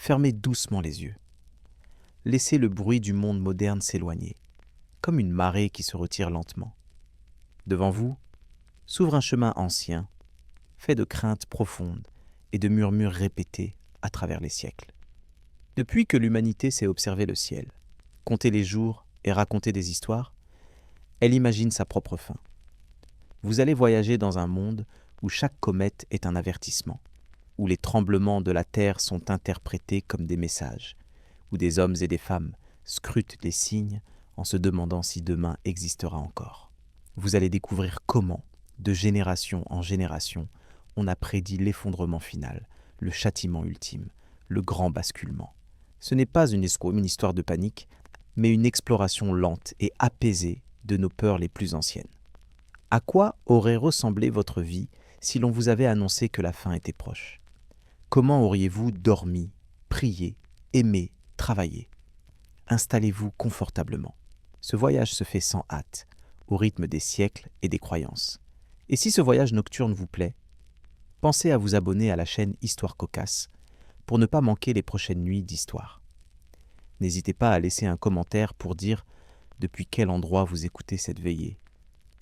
fermez doucement les yeux. Laissez le bruit du monde moderne s'éloigner, comme une marée qui se retire lentement. Devant vous, s'ouvre un chemin ancien, fait de craintes profondes et de murmures répétés à travers les siècles. Depuis que l'humanité sait observer le ciel, compter les jours et raconter des histoires, elle imagine sa propre fin. Vous allez voyager dans un monde où chaque comète est un avertissement, où les tremblements de la Terre sont interprétés comme des messages, où des hommes et des femmes scrutent les signes en se demandant si demain existera encore. Vous allez découvrir comment, de génération en génération, on a prédit l'effondrement final, le châtiment ultime, le grand basculement. Ce n'est pas une histoire de panique, mais une exploration lente et apaisée de nos peurs les plus anciennes. À quoi aurait ressemblé votre vie si l'on vous avait annoncé que la fin était proche? Comment auriez-vous dormi, prié, aimé, travaillé? Installez-vous confortablement. Ce voyage se fait sans hâte, au rythme des siècles et des croyances. Et si ce voyage nocturne vous plaît, pensez à vous abonner à la chaîne Histoire Cocasse pour ne pas manquer les prochaines nuits d'histoire. N'hésitez pas à laisser un commentaire pour dire depuis quel endroit vous écoutez cette veillée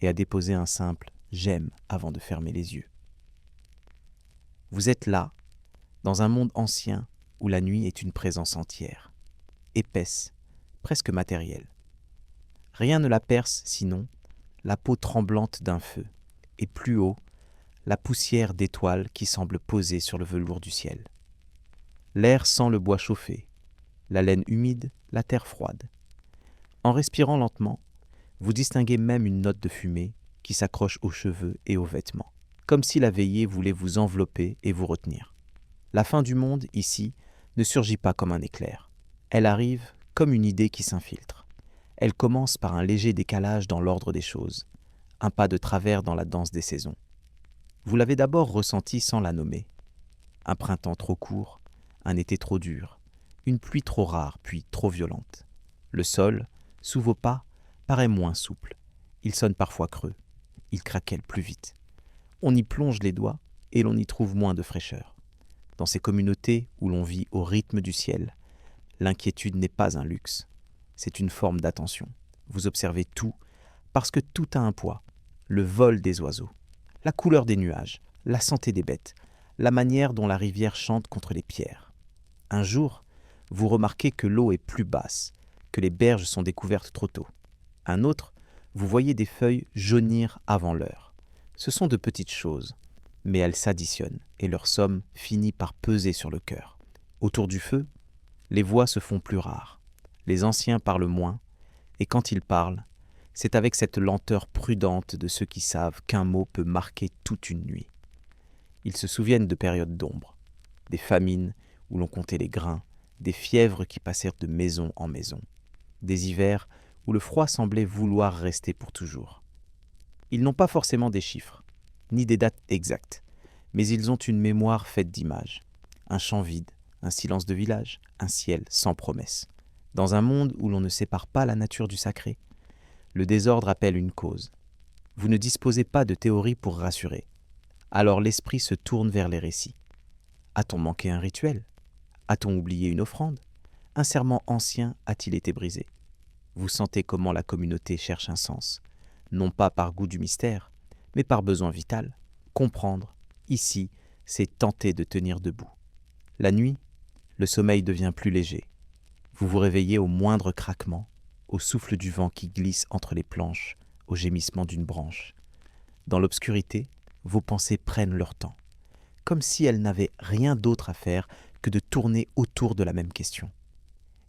et à déposer un simple « j'aime » avant de fermer les yeux. Vous êtes là, dans un monde ancien où la nuit est une présence entière, épaisse, presque matérielle. Rien ne la perce sinon la peau tremblante d'un feu, et plus haut, la poussière d'étoiles qui semble poser sur le velours du ciel. L'air sent le bois chauffé, la laine humide, la terre froide. En respirant lentement, vous distinguez même une note de fumée qui s'accroche aux cheveux et aux vêtements, comme si la veillée voulait vous envelopper et vous retenir. La fin du monde, ici, ne surgit pas comme un éclair. Elle arrive comme une idée qui s'infiltre. Elle commence par un léger décalage dans l'ordre des choses, un pas de travers dans la danse des saisons. Vous l'avez d'abord ressenti sans la nommer. Un printemps trop court, un été trop dur, une pluie trop rare puis trop violente. Le sol, sous vos pas, paraît moins souple. Il sonne parfois creux. Il craquelle plus vite. On y plonge les doigts et l'on y trouve moins de fraîcheur. Dans ces communautés où l'on vit au rythme du ciel, l'inquiétude n'est pas un luxe. C'est une forme d'attention. Vous observez tout parce que tout a un poids. Le vol des oiseaux, la couleur des nuages, la santé des bêtes, la manière dont la rivière chante contre les pierres. Un jour, vous remarquez que l'eau est plus basse, que les berges sont découvertes trop tôt. Un autre, vous voyez des feuilles jaunir avant l'heure. Ce sont de petites choses, mais elles s'additionnent et leur somme finit par peser sur le cœur. Autour du feu, les voix se font plus rares. Les anciens parlent moins, et quand ils parlent, c'est avec cette lenteur prudente de ceux qui savent qu'un mot peut marquer toute une nuit. Ils se souviennent de périodes d'ombre, des famines où l'on comptait les grains, des fièvres qui passèrent de maison en maison, des hivers où le froid semblait vouloir rester pour toujours. Ils n'ont pas forcément des chiffres, ni des dates exactes, mais ils ont une mémoire faite d'images, un champ vide, un silence de village, un ciel sans promesse. Dans un monde où l'on ne sépare pas la nature du sacré, le désordre appelle une cause. Vous ne disposez pas de théorie pour rassurer. Alors l'esprit se tourne vers les récits. A-t-on manqué un rituel? A-t-on oublié une offrande? Un serment ancien a-t-il été brisé? Vous sentez comment la communauté cherche un sens, non pas par goût du mystère, mais par besoin vital. Comprendre, ici, c'est tenter de tenir debout. La nuit, le sommeil devient plus léger. Vous vous réveillez au moindre craquement, au souffle du vent qui glisse entre les planches, au gémissement d'une branche. Dans l'obscurité, vos pensées prennent leur temps, comme si elles n'avaient rien d'autre à faire que de tourner autour de la même question.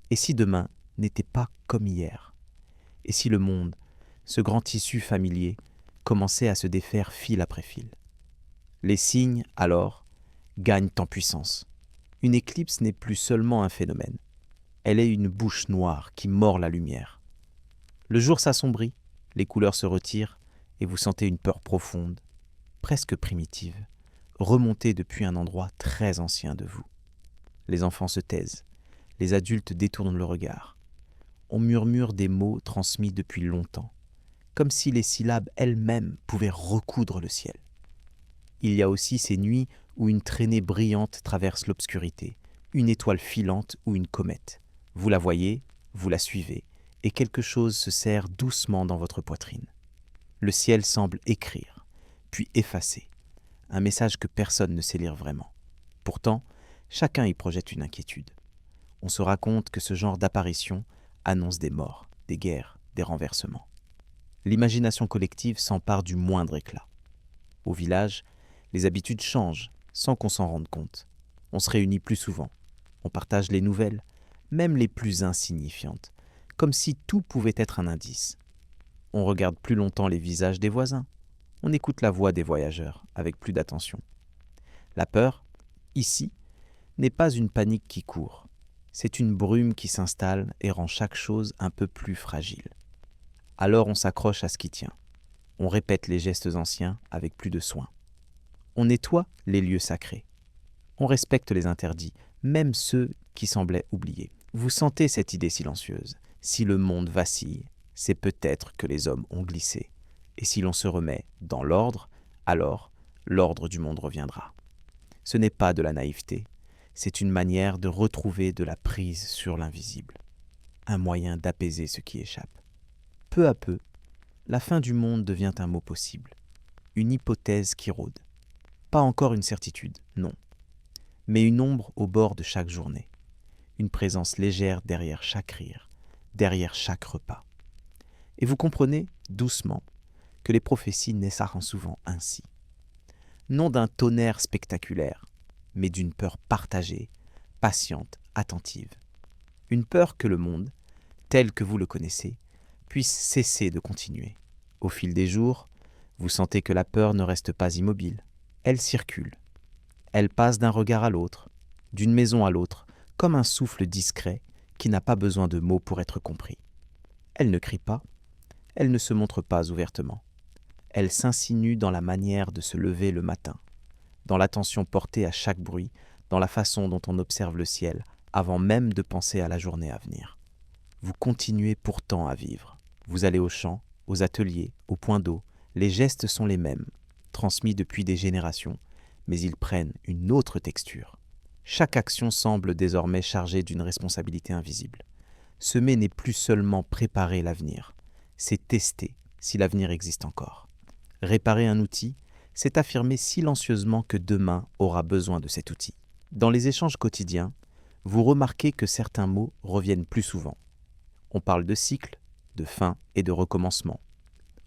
Et si demain n'était pas comme hier? Et si le monde, ce grand tissu familier, commençait à se défaire fil après fil? Les signes, alors, gagnent en puissance. Une éclipse n'est plus seulement un phénomène. Elle est une bouche noire qui mord la lumière. Le jour s'assombrit, les couleurs se retirent et vous sentez une peur profonde, presque primitive, remonter depuis un endroit très ancien de vous. Les enfants se taisent, les adultes détournent le regard. On murmure des mots transmis depuis longtemps, comme si les syllabes elles-mêmes pouvaient recoudre le ciel. Il y a aussi ces nuits où une traînée brillante traverse l'obscurité, une étoile filante ou une comète. Vous la voyez, vous la suivez, et quelque chose se serre doucement dans votre poitrine. Le ciel semble écrire, puis effacer, un message que personne ne sait lire vraiment. Pourtant, chacun y projette une inquiétude. On se raconte que ce genre d'apparition annonce des morts, des guerres, des renversements. L'imagination collective s'empare du moindre éclat. Au village, les habitudes changent sans qu'on s'en rende compte. On se réunit plus souvent. On partage les nouvelles, même les plus insignifiantes, comme si tout pouvait être un indice. On regarde plus longtemps les visages des voisins. On écoute la voix des voyageurs avec plus d'attention. La peur, ici, n'est pas une panique qui court. C'est une brume qui s'installe et rend chaque chose un peu plus fragile. Alors on s'accroche à ce qui tient. On répète les gestes anciens avec plus de soin. On nettoie les lieux sacrés. On respecte les interdits, même ceux qui semblaient oubliés. Vous sentez cette idée silencieuse. Si le monde vacille, c'est peut-être que les hommes ont glissé. Et si l'on se remet dans l'ordre, alors l'ordre du monde reviendra. Ce n'est pas de la naïveté, c'est une manière de retrouver de la prise sur l'invisible. Un moyen d'apaiser ce qui échappe. Peu à peu, la fin du monde devient un mot possible, une hypothèse qui rôde. Pas encore une certitude, non, mais une ombre au bord de chaque journée, une présence légère derrière chaque rire, derrière chaque repas. Et vous comprenez, doucement, que les prophéties naissent souvent ainsi. Non d'un tonnerre spectaculaire, mais d'une peur partagée, patiente, attentive. Une peur que le monde, tel que vous le connaissez, puisse cesser de continuer. Au fil des jours, vous sentez que la peur ne reste pas immobile. Elle circule. Elle passe d'un regard à l'autre, d'une maison à l'autre, comme un souffle discret qui n'a pas besoin de mots pour être compris. Elle ne crie pas, elle ne se montre pas ouvertement. Elle s'insinue dans la manière de se lever le matin, dans l'attention portée à chaque bruit, dans la façon dont on observe le ciel, avant même de penser à la journée à venir. Vous continuez pourtant à vivre. Vous allez au champ, aux ateliers, au point d'eau. Les gestes sont les mêmes, transmis depuis des générations, mais ils prennent une autre texture. Chaque action semble désormais chargée d'une responsabilité invisible. Semer n'est plus seulement préparer l'avenir, c'est tester si l'avenir existe encore. Réparer un outil, c'est affirmer silencieusement que demain aura besoin de cet outil. Dans les échanges quotidiens, vous remarquez que certains mots reviennent plus souvent. On parle de cycle, de fin et de recommencement.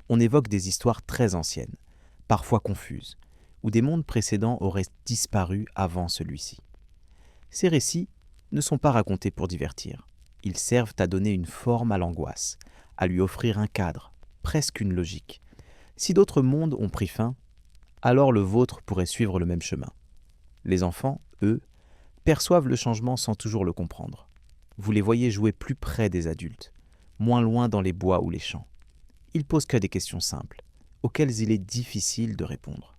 On évoque des histoires très anciennes, parfois confuses, où des mondes précédents auraient disparu avant celui-ci. Ces récits ne sont pas racontés pour divertir. Ils servent à donner une forme à l'angoisse, à lui offrir un cadre, presque une logique. Si d'autres mondes ont pris fin, alors le vôtre pourrait suivre le même chemin. Les enfants, eux, perçoivent le changement sans toujours le comprendre. Vous les voyez jouer plus près des adultes, moins loin dans les bois ou les champs. Ils posent que des questions simples, auxquelles il est difficile de répondre.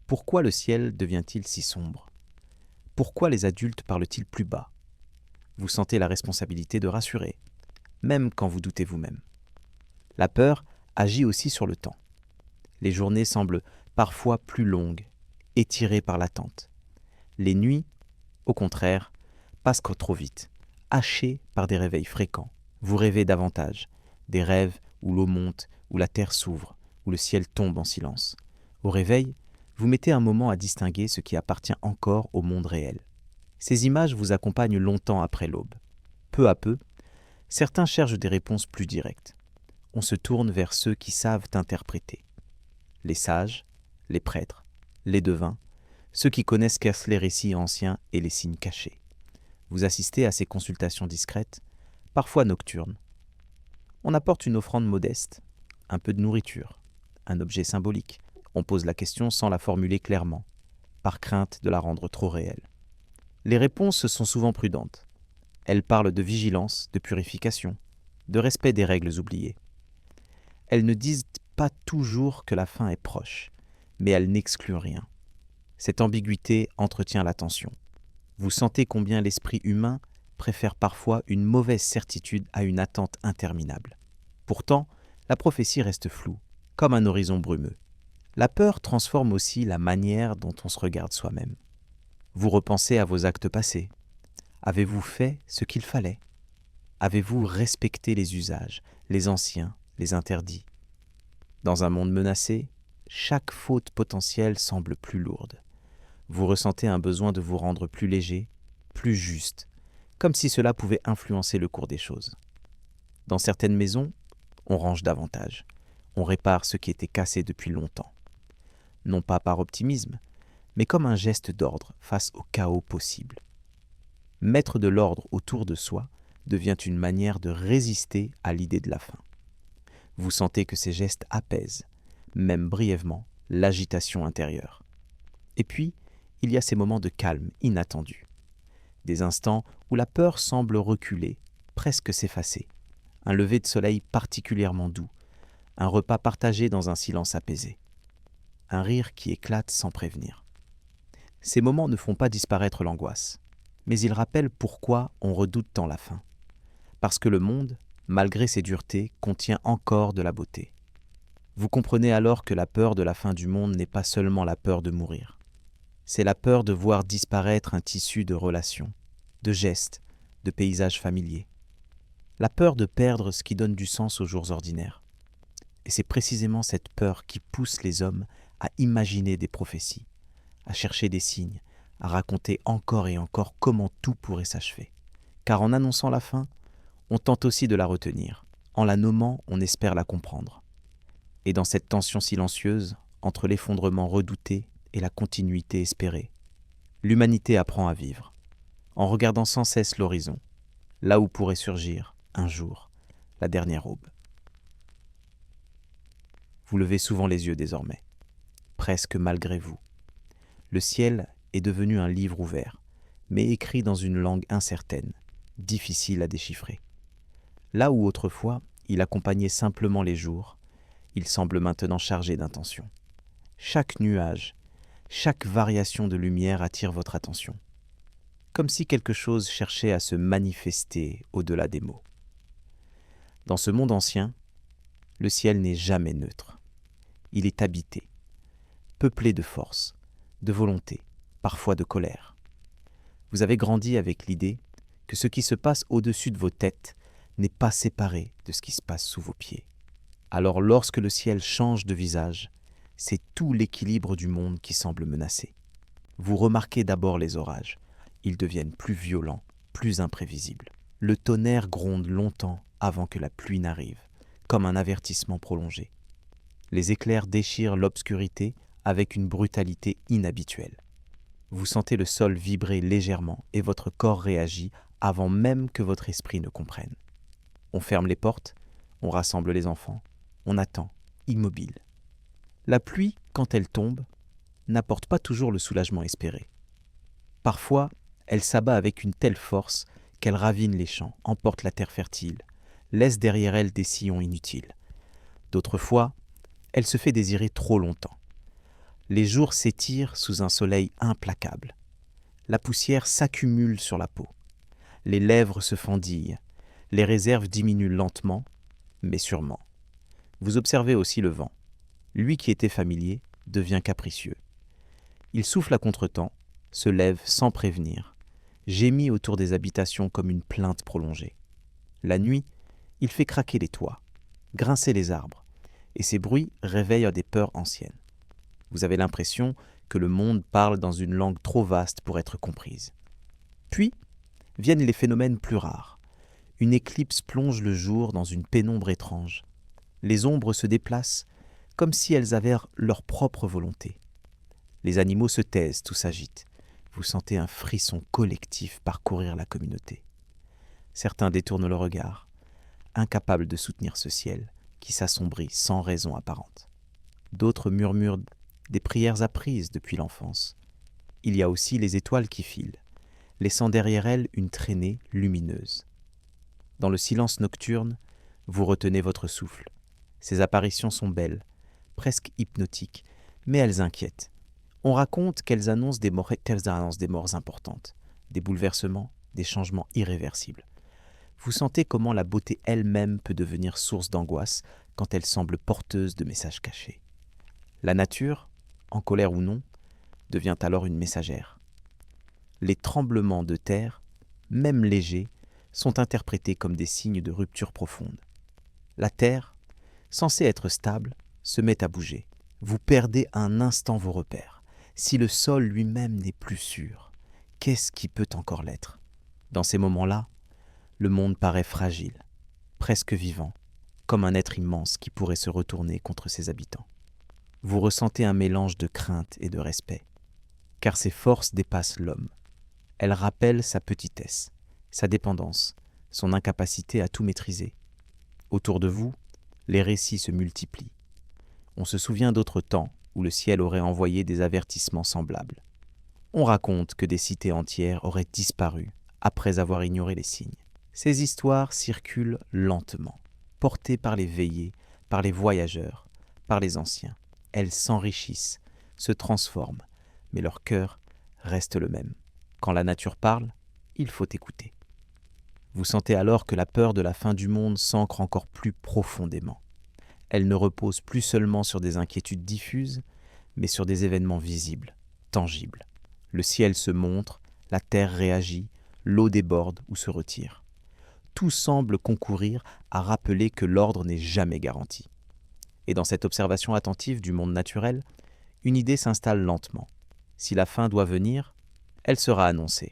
Pourquoi le ciel devient-il si sombre ? Pourquoi les adultes parlent-ils plus bas ? Vous sentez la responsabilité de rassurer, même quand vous doutez vous-même. La peur agit aussi sur le temps. Les journées semblent parfois plus longues, étirées par l'attente. Les nuits, au contraire, passent trop vite, hachées par des réveils fréquents. Vous rêvez davantage, des rêves où l'eau monte, où la terre s'ouvre, où le ciel tombe en silence. Au réveil, vous mettez un moment à distinguer ce qui appartient encore au monde réel. Ces images vous accompagnent longtemps après l'aube. Peu à peu, certains cherchent des réponses plus directes. On se tourne vers ceux qui savent interpréter. Les sages, les prêtres, les devins, ceux qui connaissent les récits anciens et les signes cachés. Vous assistez à ces consultations discrètes, parfois nocturnes. On apporte une offrande modeste, un peu de nourriture, un objet symbolique. On pose la question sans la formuler clairement, par crainte de la rendre trop réelle. Les réponses sont souvent prudentes. Elles parlent de vigilance, de purification, de respect des règles oubliées. Elles ne disent pas toujours que la fin est proche, mais elles n'excluent rien. Cette ambiguïté entretient l'attention. Vous sentez combien l'esprit humain préfère parfois une mauvaise certitude à une attente interminable. Pourtant, la prophétie reste floue, comme un horizon brumeux. La peur transforme aussi la manière dont on se regarde soi-même. Vous repensez à vos actes passés, Avez-vous fait ce qu'il fallait? Avez-vous respecté les usages, les anciens, les interdits? Dans un monde menacé, chaque faute potentielle semble plus lourde. Vous ressentez un besoin de vous rendre plus léger, plus juste, comme si cela pouvait influencer le cours des choses. Dans certaines maisons, on range davantage. On répare ce qui était cassé depuis longtemps. Non pas par optimisme, mais comme un geste d'ordre face au chaos possible. Mettre de l'ordre autour de soi devient une manière de résister à l'idée de la fin. Vous sentez que ces gestes apaisent, même brièvement, l'agitation intérieure. Et puis, il y a ces moments de calme inattendus. Des instants où la peur semble reculer, presque s'effacer. Un lever de soleil particulièrement doux, un repas partagé dans un silence apaisé. Un rire qui éclate sans prévenir. Ces moments ne font pas disparaître l'angoisse, mais ils rappellent pourquoi on redoute tant la fin. Parce que le monde, malgré ses duretés, contient encore de la beauté. Vous comprenez alors que la peur de la fin du monde n'est pas seulement la peur de mourir. C'est la peur de voir disparaître un tissu de relations, de gestes, de paysages familiers. La peur de perdre ce qui donne du sens aux jours ordinaires. Et c'est précisément cette peur qui pousse les hommes à imaginer des prophéties, à chercher des signes, à raconter encore et encore comment tout pourrait s'achever. Car en annonçant la fin, on tente aussi de la retenir. En la nommant, on espère la comprendre. Et dans cette tension silencieuse, entre l'effondrement redouté et la continuité espérée, l'humanité apprend à vivre, en regardant sans cesse l'horizon, là où pourrait surgir, un jour, la dernière aube. Vous levez souvent les yeux désormais, presque malgré vous. Le ciel est devenu un livre ouvert, mais écrit dans une langue incertaine, difficile à déchiffrer. Là où autrefois il accompagnait simplement les jours, il semble maintenant chargé d'intention. Chaque nuage, chaque variation de lumière attire votre attention, comme si quelque chose cherchait à se manifester au-delà des mots. Dans ce monde ancien, le ciel n'est jamais neutre. Il est habité, peuplé de force, de volonté, parfois de colère. Vous avez grandi avec l'idée que ce qui se passe au-dessus de vos têtes n'est pas séparé de ce qui se passe sous vos pieds. Alors lorsque le ciel change de visage, c'est tout l'équilibre du monde qui semble menacé. Vous remarquez d'abord les orages. Ils deviennent plus violents, plus imprévisibles. Le tonnerre gronde longtemps avant que la pluie n'arrive, comme un avertissement prolongé. Les éclairs déchirent l'obscurité avec une brutalité inhabituelle. Vous sentez le sol vibrer légèrement et votre corps réagit avant même que votre esprit ne comprenne. On ferme les portes, on rassemble les enfants, on attend, immobile. La pluie, quand elle tombe, n'apporte pas toujours le soulagement espéré. Parfois, elle s'abat avec une telle force qu'elle ravine les champs, emporte la terre fertile, laisse derrière elle des sillons inutiles. D'autres fois, elle se fait désirer trop longtemps. Les jours s'étirent sous un soleil implacable. La poussière s'accumule sur la peau. Les lèvres se fendillent. Les réserves diminuent lentement, mais sûrement. Vous observez aussi le vent. Lui qui était familier devient capricieux. Il souffle à contretemps, se lève sans prévenir, gémit autour des habitations comme une plainte prolongée. La nuit, il fait craquer les toits, grincer les arbres, et ces bruits réveillent des peurs anciennes. Vous avez l'impression que le monde parle dans une langue trop vaste pour être comprise. Puis viennent les phénomènes plus rares. Une éclipse plonge le jour dans une pénombre étrange. Les ombres se déplacent comme si elles avaient leur propre volonté. Les animaux se taisent, tout s'agite. Vous sentez un frisson collectif parcourir la communauté. Certains détournent le regard, incapables de soutenir ce ciel qui s'assombrit sans raison apparente. D'autres murmurent des prières apprises depuis l'enfance. Il y a aussi les étoiles qui filent, laissant derrière elles une traînée lumineuse. Dans le silence nocturne, vous retenez votre souffle. Ces apparitions sont belles, presque hypnotiques, mais elles inquiètent. On raconte qu'elles annoncent des morts importantes, des bouleversements, des changements irréversibles. Vous sentez comment la beauté elle-même peut devenir source d'angoisse quand elle semble porteuse de messages cachés. La nature, en colère ou non, devient alors une messagère. Les tremblements de terre, même légers, sont interprétés comme des signes de rupture profonde. La Terre, censée être stable, se met à bouger. Vous perdez un instant vos repères. Si le sol lui-même n'est plus sûr, qu'est-ce qui peut encore l'être? Dans ces moments-là, le monde paraît fragile, presque vivant, comme un être immense qui pourrait se retourner contre ses habitants. Vous ressentez un mélange de crainte et de respect, car ses forces dépassent l'homme. Elles rappellent sa petitesse, sa dépendance, son incapacité à tout maîtriser. Autour de vous, les récits se multiplient. On se souvient d'autres temps où le ciel aurait envoyé des avertissements semblables. On raconte que des cités entières auraient disparu après avoir ignoré les signes. Ces histoires circulent lentement, portées par les veillés, par les voyageurs, par les anciens. Elles s'enrichissent, se transforment, mais leur cœur reste le même. Quand la nature parle, il faut écouter. Vous sentez alors que la peur de la fin du monde s'ancre encore plus profondément. Elle ne repose plus seulement sur des inquiétudes diffuses, mais sur des événements visibles, tangibles. Le ciel se montre, la terre réagit, l'eau déborde ou se retire. Tout semble concourir à rappeler que l'ordre n'est jamais garanti. Et dans cette observation attentive du monde naturel, une idée s'installe lentement. Si la fin doit venir, elle sera annoncée.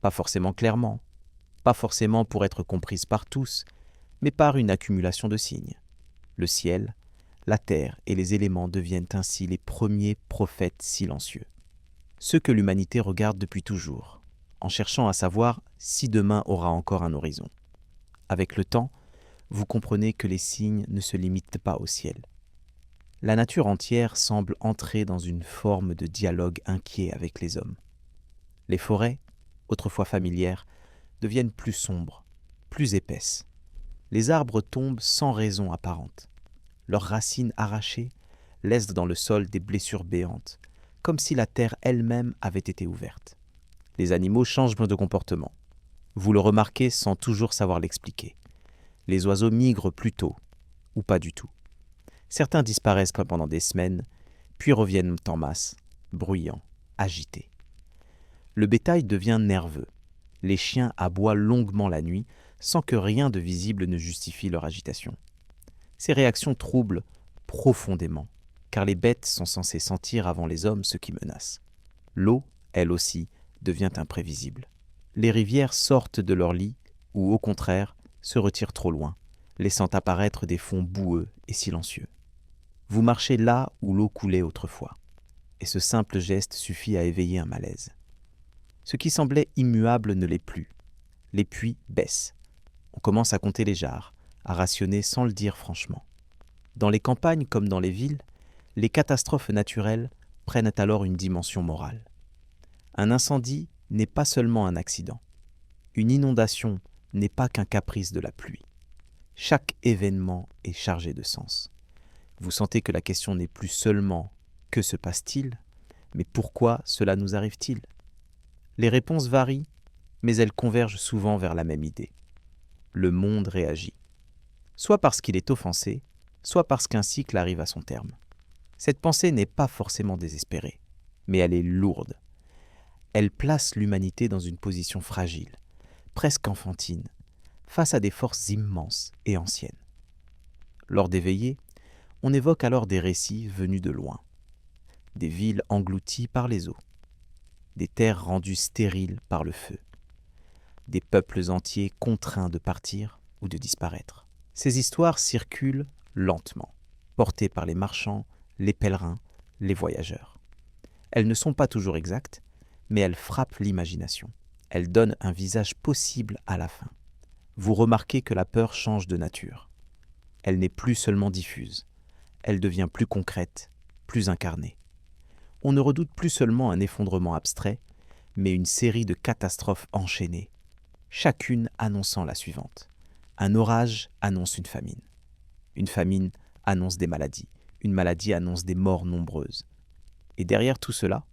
Pas forcément clairement, pas forcément pour être comprise par tous, mais par une accumulation de signes. Le ciel, la terre et les éléments deviennent ainsi les premiers prophètes silencieux. Ceux que l'humanité regarde depuis toujours, en cherchant à savoir si demain aura encore un horizon. Avec le temps, vous comprenez que les signes ne se limitent pas au ciel. La nature entière semble entrer dans une forme de dialogue inquiet avec les hommes. Les forêts, autrefois familières, deviennent plus sombres, plus épaisses. Les arbres tombent sans raison apparente. Leurs racines arrachées laissent dans le sol des blessures béantes, comme si la terre elle-même avait été ouverte. Les animaux changent de comportement. Vous le remarquez sans toujours savoir l'expliquer. Les oiseaux migrent plus tôt, ou pas du tout. Certains disparaissent pendant des semaines, puis reviennent en masse, bruyants, agités. Le bétail devient nerveux. Les chiens aboient longuement la nuit, sans que rien de visible ne justifie leur agitation. Ces réactions troublent profondément, car les bêtes sont censées sentir avant les hommes ce qui menace. L'eau, elle aussi, devient imprévisible. Les rivières sortent de leur lit, ou au contraire, se retirent trop loin, laissant apparaître des fonds boueux et silencieux. Vous marchez là où l'eau coulait autrefois, et ce simple geste suffit à éveiller un malaise. Ce qui semblait immuable ne l'est plus. Les puits baissent. On commence à compter les jarres, à rationner sans le dire franchement. Dans les campagnes comme dans les villes, les catastrophes naturelles prennent alors une dimension morale. Un incendie n'est pas seulement un accident. Une inondation n'est pas qu'un caprice de la pluie. Chaque événement est chargé de sens. Vous sentez que la question n'est plus seulement « que se passe-t-il ?», mais « pourquoi cela nous arrive-t-il ?» Les réponses varient, mais elles convergent souvent vers la même idée. Le monde réagit. Soit parce qu'il est offensé, soit parce qu'un cycle arrive à son terme. Cette pensée n'est pas forcément désespérée, mais elle est lourde. Elle place l'humanité dans une position fragile, presque enfantine, face à des forces immenses et anciennes. Lors des veillées, on évoque alors des récits venus de loin. Des villes englouties par les eaux, des terres rendues stériles par le feu, des peuples entiers contraints de partir ou de disparaître. Ces histoires circulent lentement, portées par les marchands, les pèlerins, les voyageurs. Elles ne sont pas toujours exactes, mais elles frappent l'imagination. Elles donnent un visage possible à la fin. Vous remarquez que la peur change de nature. Elle n'est plus seulement diffuse, elle devient plus concrète, plus incarnée. On ne redoute plus seulement un effondrement abstrait, mais une série de catastrophes enchaînées, chacune annonçant la suivante. Un orage annonce une famine. Une famine annonce des maladies. Une maladie annonce des morts nombreuses. Et derrière tout cela,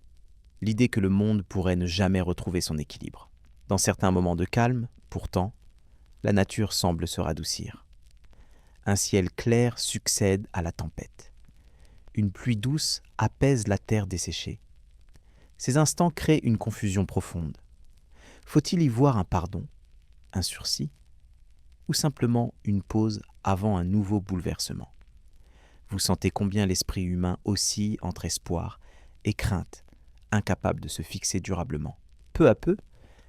l'idée que le monde pourrait ne jamais retrouver son équilibre. Dans certains moments de calme, pourtant, la nature semble se radoucir. Un ciel clair succède à la tempête. Une pluie douce apaise la terre desséchée. Ces instants créent une confusion profonde. Faut-il y voir un pardon, un sursis, ou simplement une pause avant un nouveau bouleversement? Vous sentez combien l'esprit humain oscille entre espoir et crainte, incapable de se fixer durablement. Peu à peu,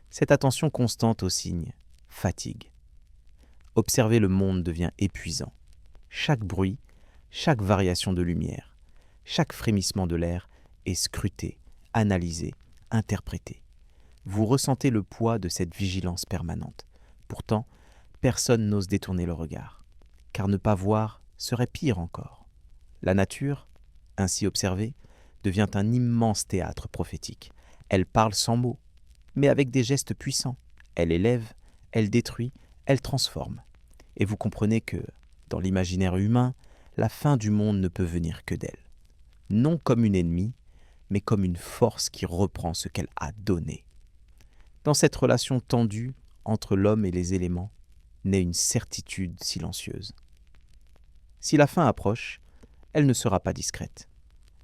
cette attention constante aux signes fatigue. Observer le monde devient épuisant. Chaque bruit, chaque variation de lumière, chaque frémissement de l'air est scruté, analysé, interprété. Vous ressentez le poids de cette vigilance permanente. Pourtant, personne n'ose détourner le regard, car ne pas voir serait pire encore. La nature, ainsi observée, devient un immense théâtre prophétique. Elle parle sans mots, mais avec des gestes puissants. Elle élève, elle détruit, elle transforme. Et vous comprenez que, dans l'imaginaire humain, la fin du monde ne peut venir que d'elle. Non comme une ennemie, mais comme une force qui reprend ce qu'elle a donné. Dans cette relation tendue entre l'homme et les éléments, naît une certitude silencieuse. Si la fin approche, elle ne sera pas discrète.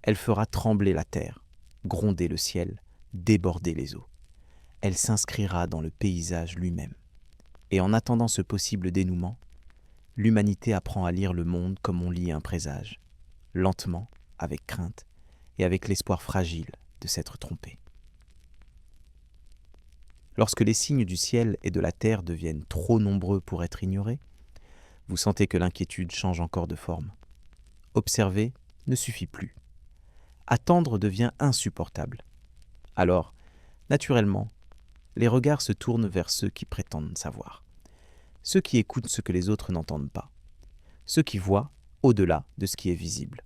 Elle fera trembler la terre, gronder le ciel, déborder les eaux. Elle s'inscrira dans le paysage lui-même. Et en attendant ce possible dénouement, l'humanité apprend à lire le monde comme on lit un présage, lentement, avec crainte, et avec l'espoir fragile de s'être trompé. Lorsque les signes du ciel et de la terre deviennent trop nombreux pour être ignorés, vous sentez que l'inquiétude change encore de forme. Observer ne suffit plus. Attendre devient insupportable. Alors, naturellement, les regards se tournent vers ceux qui prétendent savoir. Ceux qui écoutent ce que les autres n'entendent pas. Ceux qui voient au-delà de ce qui est visible.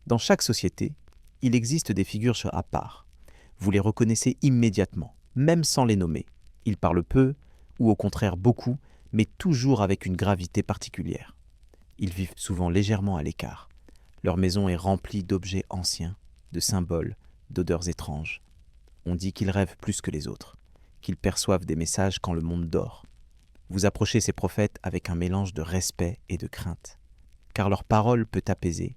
Dans chaque société, il existe des figures à part. Vous les reconnaissez immédiatement, même sans les nommer. Ils parlent peu, ou au contraire beaucoup, mais toujours avec une gravité particulière. Ils vivent souvent légèrement à l'écart. Leur maison est remplie d'objets anciens, de symboles, d'odeurs étranges. On dit qu'ils rêvent plus que les autres, qu'ils perçoivent des messages quand le monde dort. Vous approchez ces prophètes avec un mélange de respect et de crainte, car leur parole peut apaiser,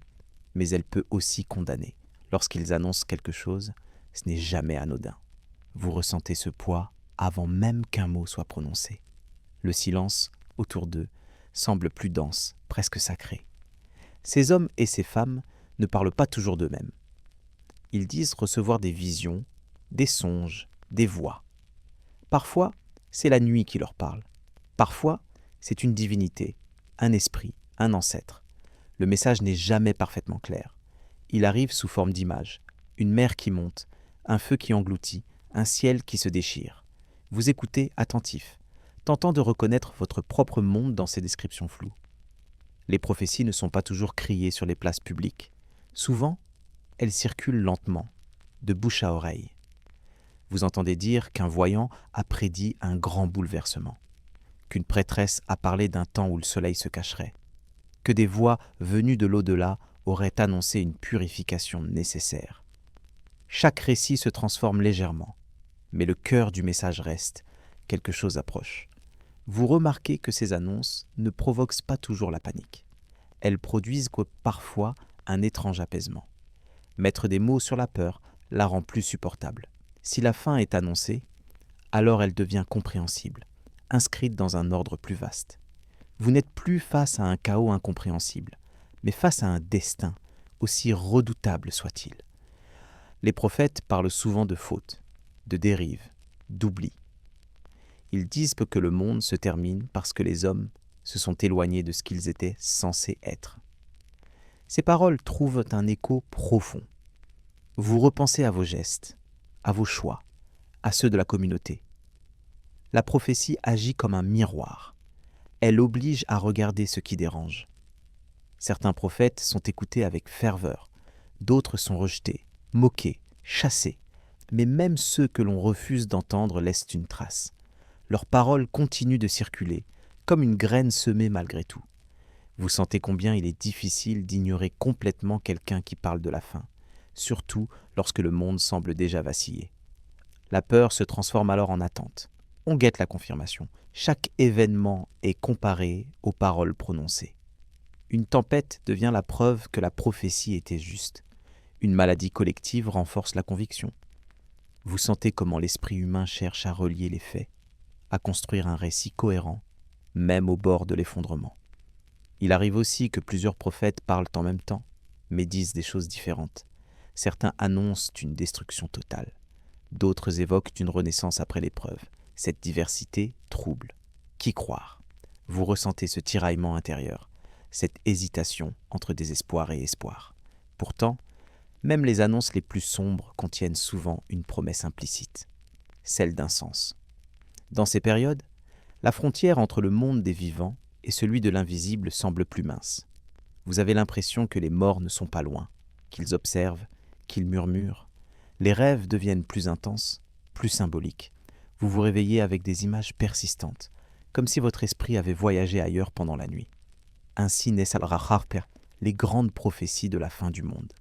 mais elle peut aussi condamner. Lorsqu'ils annoncent quelque chose, ce n'est jamais anodin. Vous ressentez ce poids avant même qu'un mot soit prononcé. Le silence autour d'eux semble plus dense, presque sacré. Ces hommes et ces femmes ne parlent pas toujours d'eux-mêmes. Ils disent recevoir des visions, des songes, des voix. Parfois, c'est la nuit qui leur parle. Parfois, c'est une divinité, un esprit, un ancêtre. Le message n'est jamais parfaitement clair. Il arrive sous forme d'images, une mer qui monte, un feu qui engloutit, un ciel qui se déchire. Vous écoutez attentif, tentant de reconnaître votre propre monde dans ces descriptions floues. Les prophéties ne sont pas toujours criées sur les places publiques. Souvent, elles circulent lentement, de bouche à oreille. Vous entendez dire qu'un voyant a prédit un grand bouleversement, qu'une prêtresse a parlé d'un temps où le soleil se cacherait, que des voix venues de l'au-delà auraient annoncé une purification nécessaire. Chaque récit se transforme légèrement, mais le cœur du message reste, quelque chose approche. Vous remarquez que ces annonces ne provoquent pas toujours la panique. Elles produisent parfois un étrange apaisement. Mettre des mots sur la peur la rend plus supportable. Si la fin est annoncée, alors elle devient compréhensible, inscrite dans un ordre plus vaste. Vous n'êtes plus face à un chaos incompréhensible, mais face à un destin, aussi redoutable soit-il. Les prophètes parlent souvent de fautes, de dérives, d'oubli. Ils disent que le monde se termine parce que les hommes se sont éloignés de ce qu'ils étaient censés être. Ces paroles trouvent un écho profond. Vous repensez à vos gestes, à vos choix, à ceux de la communauté. La prophétie agit comme un miroir. Elle oblige à regarder ce qui dérange. Certains prophètes sont écoutés avec ferveur, d'autres sont rejetés, moqués, chassés. Mais même ceux que l'on refuse d'entendre laissent une trace. Leurs paroles continuent de circuler, comme une graine semée malgré tout. Vous sentez combien il est difficile d'ignorer complètement quelqu'un qui parle de la fin, surtout lorsque le monde semble déjà vaciller. La peur se transforme alors en attente. On guette la confirmation. Chaque événement est comparé aux paroles prononcées. Une tempête devient la preuve que la prophétie était juste. Une maladie collective renforce la conviction. Vous sentez comment l'esprit humain cherche à relier les faits, à construire un récit cohérent, même au bord de l'effondrement. Il arrive aussi que plusieurs prophètes parlent en même temps, mais disent des choses différentes. Certains annoncent une destruction totale, d'autres évoquent une renaissance après l'épreuve. Cette diversité trouble. Qui croire? Vous ressentez ce tiraillement intérieur, cette hésitation entre désespoir et espoir. Pourtant, même les annonces les plus sombres contiennent souvent une promesse implicite, celle d'un sens. Dans ces périodes, la frontière entre le monde des vivants et celui de l'invisible semble plus mince. Vous avez l'impression que les morts ne sont pas loin, qu'ils observent, qu'ils murmurent. Les rêves deviennent plus intenses, plus symboliques. Vous vous réveillez avec des images persistantes, comme si votre esprit avait voyagé ailleurs pendant la nuit. Ainsi naissent al-Raharper, les grandes prophéties de la fin du monde.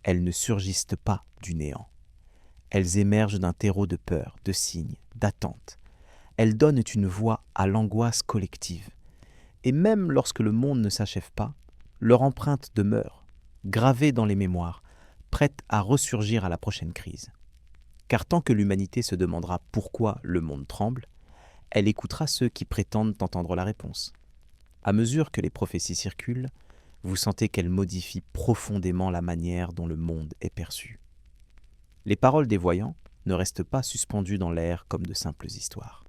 Elles ne surgissent pas du néant. Elles émergent d'un terreau de peur, de signes, d'attente. Elles donnent une voix à l'angoisse collective. Et même lorsque le monde ne s'achève pas, leur empreinte demeure, gravée dans les mémoires, prête à ressurgir à la prochaine crise. Car tant que l'humanité se demandera pourquoi le monde tremble, elle écoutera ceux qui prétendent entendre la réponse. À mesure que les prophéties circulent, vous sentez qu'elles modifient profondément la manière dont le monde est perçu. Les paroles des voyants ne restent pas suspendues dans l'air comme de simples histoires.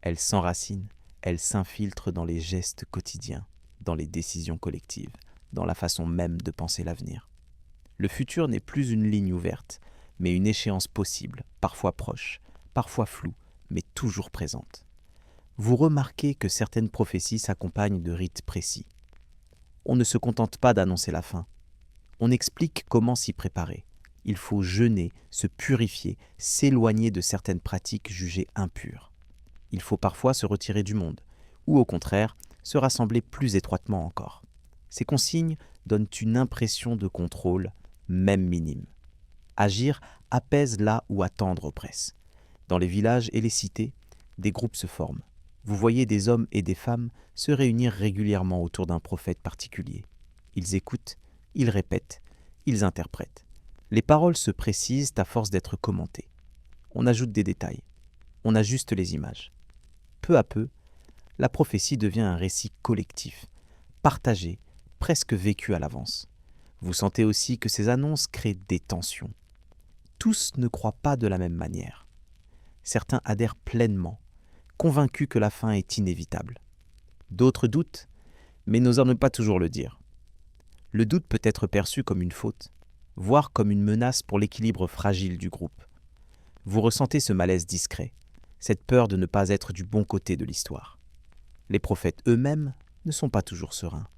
Elles s'enracinent, elles s'infiltrent dans les gestes quotidiens, dans les décisions collectives, dans la façon même de penser l'avenir. Le futur n'est plus une ligne ouverte, mais une échéance possible, parfois proche, parfois floue, mais toujours présente. Vous remarquez que certaines prophéties s'accompagnent de rites précis. On ne se contente pas d'annoncer la fin. On explique comment s'y préparer. Il faut jeûner, se purifier, s'éloigner de certaines pratiques jugées impures. Il faut parfois se retirer du monde, ou au contraire, se rassembler plus étroitement encore. Ces consignes donnent une impression de contrôle, même minime. Agir apaise là où attendre oppresse. Dans les villages et les cités, des groupes se forment. Vous voyez des hommes et des femmes se réunir régulièrement autour d'un prophète particulier. Ils écoutent, ils répètent, ils interprètent. Les paroles se précisent à force d'être commentées. On ajoute des détails, on ajuste les images. Peu à peu, la prophétie devient un récit collectif, partagé, presque vécu à l'avance. Vous sentez aussi que ces annonces créent des tensions. Tous ne croient pas de la même manière. Certains adhèrent pleinement, convaincus que la fin est inévitable. D'autres doutent, mais n'osent ne pas toujours le dire. Le doute peut être perçu comme une faute, voire comme une menace pour l'équilibre fragile du groupe. Vous ressentez ce malaise discret, cette peur de ne pas être du bon côté de l'histoire. Les prophètes eux-mêmes ne sont pas toujours sereins.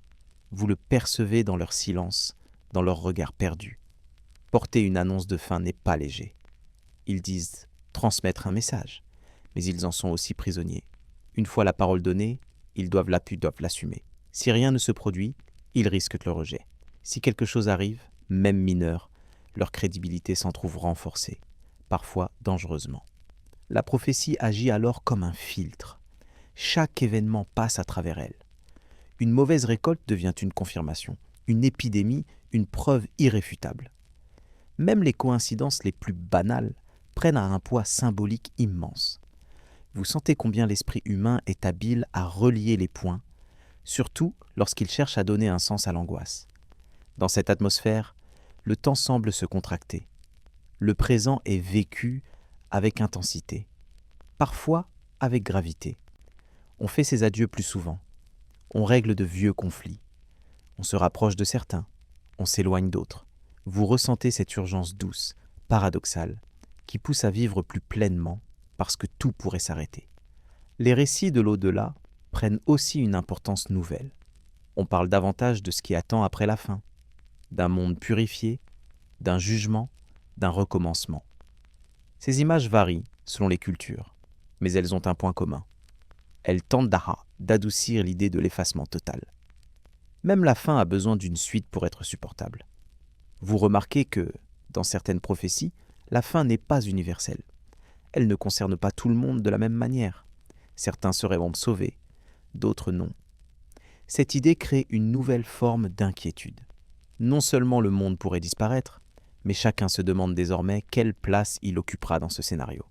Vous le percevez dans leur silence, dans leur regard perdu. Porter une annonce de fin n'est pas léger. Ils disent transmettre un message, mais ils en sont aussi prisonniers. Une fois la parole donnée, ils doivent l'assumer. Si rien ne se produit, ils risquent le rejet. Si quelque chose arrive, même mineur, leur crédibilité s'en trouve renforcée, parfois dangereusement. La prophétie agit alors comme un filtre. Chaque événement passe à travers elle. Une mauvaise récolte devient une confirmation, une épidémie, une preuve irréfutable. Même les coïncidences les plus banales prennent un poids symbolique immense. Vous sentez combien l'esprit humain est habile à relier les points, surtout lorsqu'il cherche à donner un sens à l'angoisse. Dans cette atmosphère, le temps semble se contracter. Le présent est vécu avec intensité, parfois avec gravité. On fait ses adieux plus souvent. On règle de vieux conflits. On se rapproche de certains. On s'éloigne d'autres. Vous ressentez cette urgence douce, paradoxale, qui pousse à vivre plus pleinement parce que tout pourrait s'arrêter. Les récits de l'au-delà prennent aussi une importance nouvelle. On parle davantage de ce qui attend après la fin, d'un monde purifié, d'un jugement, d'un recommencement. Ces images varient selon les cultures, mais elles ont un point commun. Elles tentent d'adoucir l'idée de l'effacement total. Même la fin a besoin d'une suite pour être supportable. Vous remarquez que, dans certaines prophéties, la fin n'est pas universelle. Elle ne concerne pas tout le monde de la même manière. Certains seraient sauvés, d'autres non. Cette idée crée une nouvelle forme d'inquiétude. Non seulement le monde pourrait disparaître, Mais chacun se demande désormais quelle place il occupera dans ce scénario.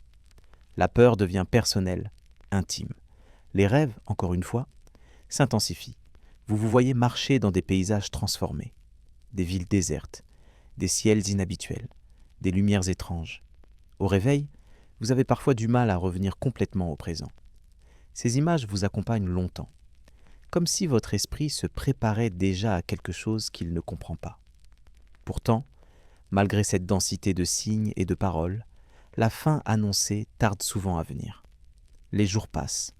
La peur devient personnelle, intime. Les rêves, encore une fois, s'intensifient. Vous vous voyez marcher dans des paysages transformés, des villes désertes, des ciels inhabituels, des lumières étranges. Au réveil, vous avez parfois du mal à revenir complètement au présent. Ces images vous accompagnent longtemps, comme si votre esprit se préparait déjà à quelque chose qu'il ne comprend pas. Pourtant, malgré cette densité de signes et de paroles, la fin annoncée tarde souvent à venir. Les jours passent,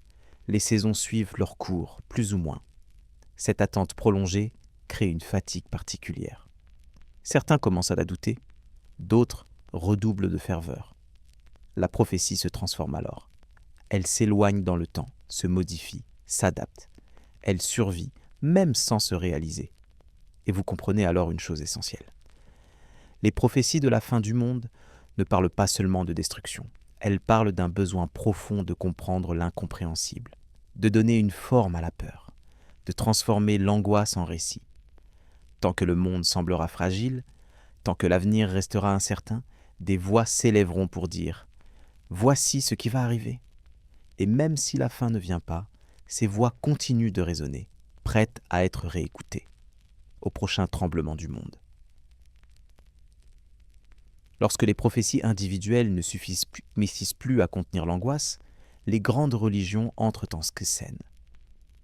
les saisons suivent leur cours, plus ou moins. Cette attente prolongée crée une fatigue particulière. Certains commencent à la douter, d'autres redoublent de ferveur. La prophétie se transforme alors. Elle s'éloigne dans le temps, se modifie, s'adapte. Elle survit, même sans se réaliser. Et vous comprenez alors une chose essentielle. Les prophéties de la fin du monde ne parlent pas seulement de destruction. Elles parlent d'un besoin profond de comprendre l'incompréhensible, de donner une forme à la peur, de transformer l'angoisse en récit. Tant que le monde semblera fragile, tant que l'avenir restera incertain, des voix s'élèveront pour dire « Voici ce qui va arriver ». Et même si la fin ne vient pas, ces voix continuent de résonner, prêtes à être réécoutées, au prochain tremblement du monde. Lorsque les prophéties individuelles ne suffisent plus à contenir l'angoisse, les grandes religions entrent en scène.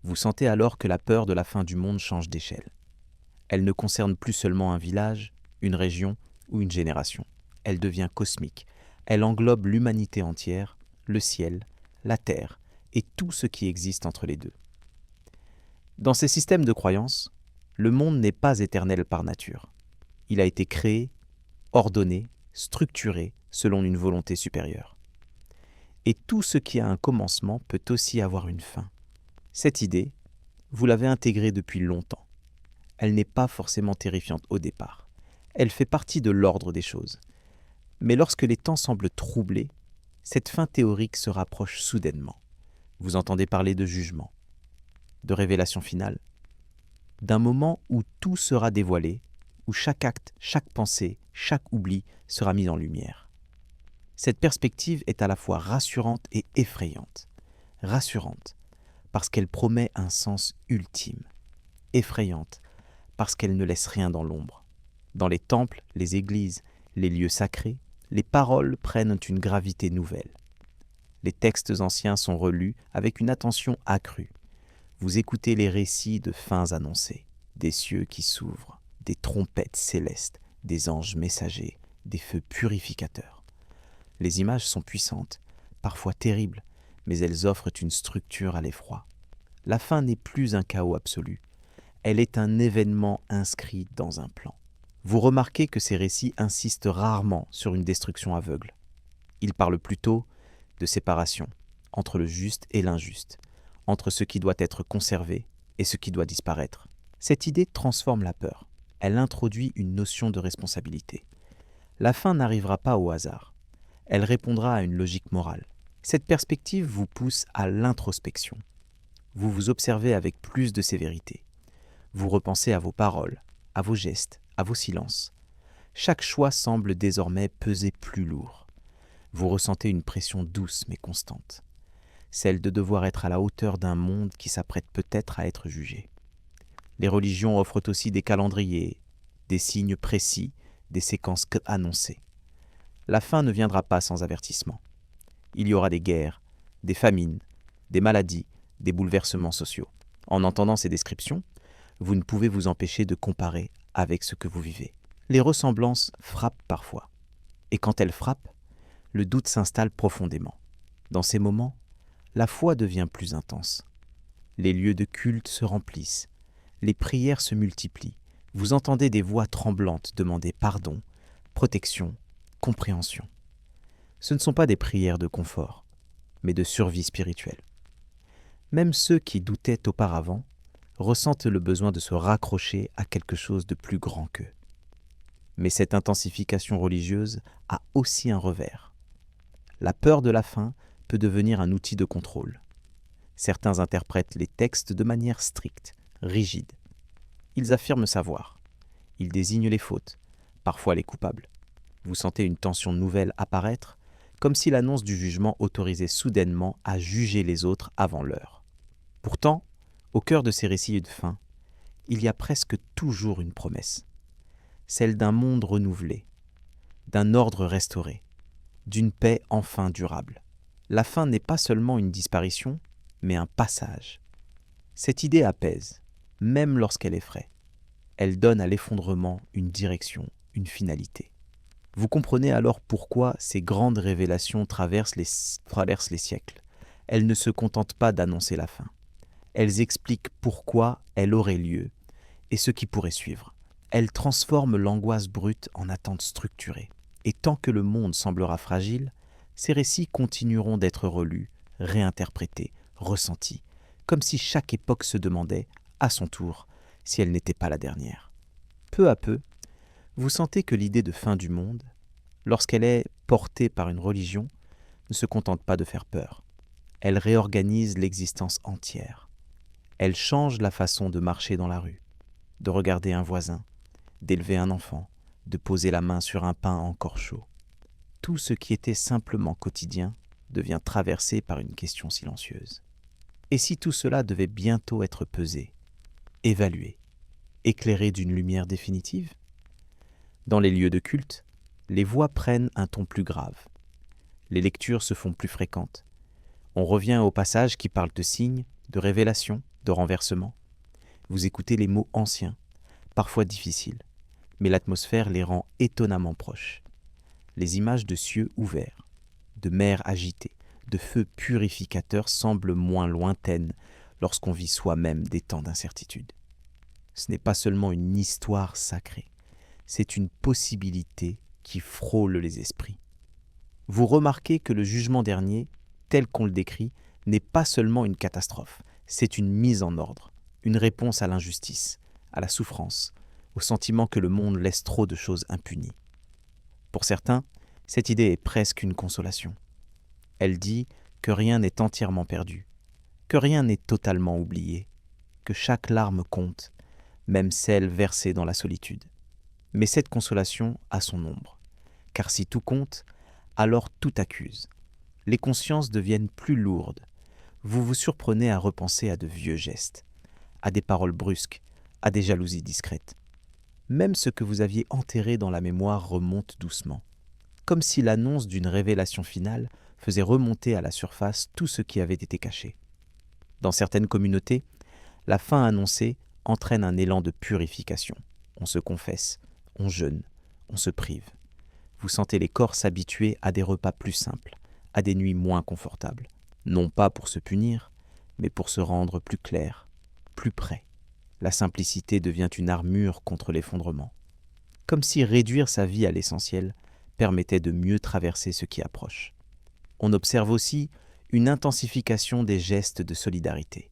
Vous sentez alors que la peur de la fin du monde change d'échelle. Elle ne concerne plus seulement un village, une région ou une génération. Elle devient cosmique. Elle englobe l'humanité entière, le ciel, la terre et tout ce qui existe entre les deux. Dans ces systèmes de croyances, le monde n'est pas éternel par nature. Il a été créé, ordonné, structuré selon une volonté supérieure. Et tout ce qui a un commencement peut aussi avoir une fin. Cette idée, vous l'avez intégrée depuis longtemps. Elle n'est pas forcément terrifiante au départ. Elle fait partie de l'ordre des choses. Mais lorsque les temps semblent troublés, cette fin théorique se rapproche soudainement. Vous entendez parler de jugement, de révélation finale, d'un moment où tout sera dévoilé, où chaque acte, chaque pensée, chaque oubli sera mis en lumière. Cette perspective est à la fois rassurante et effrayante. Rassurante, parce qu'elle promet un sens ultime. Effrayante, parce qu'elle ne laisse rien dans l'ombre. Dans les temples, les églises, les lieux sacrés, les paroles prennent une gravité nouvelle. Les textes anciens sont relus avec une attention accrue. Vous écoutez les récits de fins annoncées, des cieux qui s'ouvrent, des trompettes célestes, des anges messagers, des feux purificateurs. Les images sont puissantes, parfois terribles, mais elles offrent une structure à l'effroi. La fin n'est plus un chaos absolu, elle est un événement inscrit dans un plan. Vous remarquez que ces récits insistent rarement sur une destruction aveugle. Ils parlent plutôt de séparation entre le juste et l'injuste, entre ce qui doit être conservé et ce qui doit disparaître. Cette idée transforme la peur. Elle introduit une notion de responsabilité. La fin n'arrivera pas au hasard. Elle répondra à une logique morale. Cette perspective vous pousse à l'introspection. Vous vous observez avec plus de sévérité. Vous repensez à vos paroles, à vos gestes, à vos silences. Chaque choix semble désormais peser plus lourd. Vous ressentez une pression douce mais constante, celle de devoir être à la hauteur d'un monde qui s'apprête peut-être à être jugé. Les religions offrent aussi des calendriers, des signes précis, des séquences annoncées. La fin ne viendra pas sans avertissement. Il y aura des guerres, des famines, des maladies, des bouleversements sociaux. En entendant ces descriptions, vous ne pouvez vous empêcher de comparer avec ce que vous vivez. Les ressemblances frappent parfois. Et quand elles frappent, le doute s'installe profondément. Dans ces moments, la foi devient plus intense. Les lieux de culte se remplissent. Les prières se multiplient. Vous entendez des voix tremblantes demander pardon, protection, compréhension. Ce ne sont pas des prières de confort, mais de survie spirituelle. Même ceux qui doutaient auparavant ressentent le besoin de se raccrocher à quelque chose de plus grand qu'eux. Mais cette intensification religieuse a aussi un revers. La peur de la fin peut devenir un outil de contrôle. Certains interprètent les textes de manière stricte, rigide. Ils affirment savoir. Ils désignent les fautes, parfois les coupables. Vous sentez une tension nouvelle apparaître, comme si l'annonce du jugement autorisait soudainement à juger les autres avant l'heure. Pourtant, au cœur de ces récits de fin, il y a presque toujours une promesse, celle d'un monde renouvelé, d'un ordre restauré, d'une paix enfin durable. La fin n'est pas seulement une disparition, mais un passage. Cette idée apaise, même lorsqu'elle effraie. Elle donne à l'effondrement une direction, une finalité. Vous comprenez alors pourquoi ces grandes révélations traversent les siècles. Elles ne se contentent pas d'annoncer la fin. Elles expliquent pourquoi elle aurait lieu et ce qui pourrait suivre. Elles transforment l'angoisse brute en attente structurée. Et tant que le monde semblera fragile, ces récits continueront d'être relus, réinterprétés, ressentis, comme si chaque époque se demandait, à son tour, si elle n'était pas la dernière. Peu à peu, vous sentez que l'idée de fin du monde, lorsqu'elle est portée par une religion, ne se contente pas de faire peur. Elle réorganise l'existence entière. Elle change la façon de marcher dans la rue, de regarder un voisin, d'élever un enfant, de poser la main sur un pain encore chaud. Tout ce qui était simplement quotidien devient traversé par une question silencieuse. Et si tout cela devait bientôt être pesé, évalué, éclairé d'une lumière définitive ? Dans les lieux de culte, les voix prennent un ton plus grave. Les lectures se font plus fréquentes. On revient aux passages qui parlent de signes, de révélations, de renversements. Vous écoutez les mots anciens, parfois difficiles, mais l'atmosphère les rend étonnamment proches. Les images de cieux ouverts, de mers agitées, de feux purificateurs semblent moins lointaines lorsqu'on vit soi-même des temps d'incertitude. Ce n'est pas seulement une histoire sacrée, c'est une possibilité qui frôle les esprits. Vous remarquez que le jugement dernier, tel qu'on le décrit, n'est pas seulement une catastrophe, c'est une mise en ordre, une réponse à l'injustice, à la souffrance, au sentiment que le monde laisse trop de choses impunies. Pour certains, cette idée est presque une consolation. Elle dit que rien n'est entièrement perdu, que rien n'est totalement oublié, que chaque larme compte, même celle versée dans la solitude. Mais cette consolation a son ombre, car si tout compte, alors tout accuse. Les consciences deviennent plus lourdes. Vous vous surprenez à repenser à de vieux gestes, à des paroles brusques, à des jalousies discrètes. Même ce que vous aviez enterré dans la mémoire remonte doucement, comme si l'annonce d'une révélation finale faisait remonter à la surface tout ce qui avait été caché. Dans certaines communautés, la fin annoncée entraîne un élan de purification. On se confesse, on jeûne, on se prive. Vous sentez les corps s'habituer à des repas plus simples, à des nuits moins confortables, non pas pour se punir, mais pour se rendre plus clair, plus près. La simplicité devient une armure contre l'effondrement, comme si réduire sa vie à l'essentiel permettait de mieux traverser ce qui approche. On observe aussi une intensification des gestes de solidarité.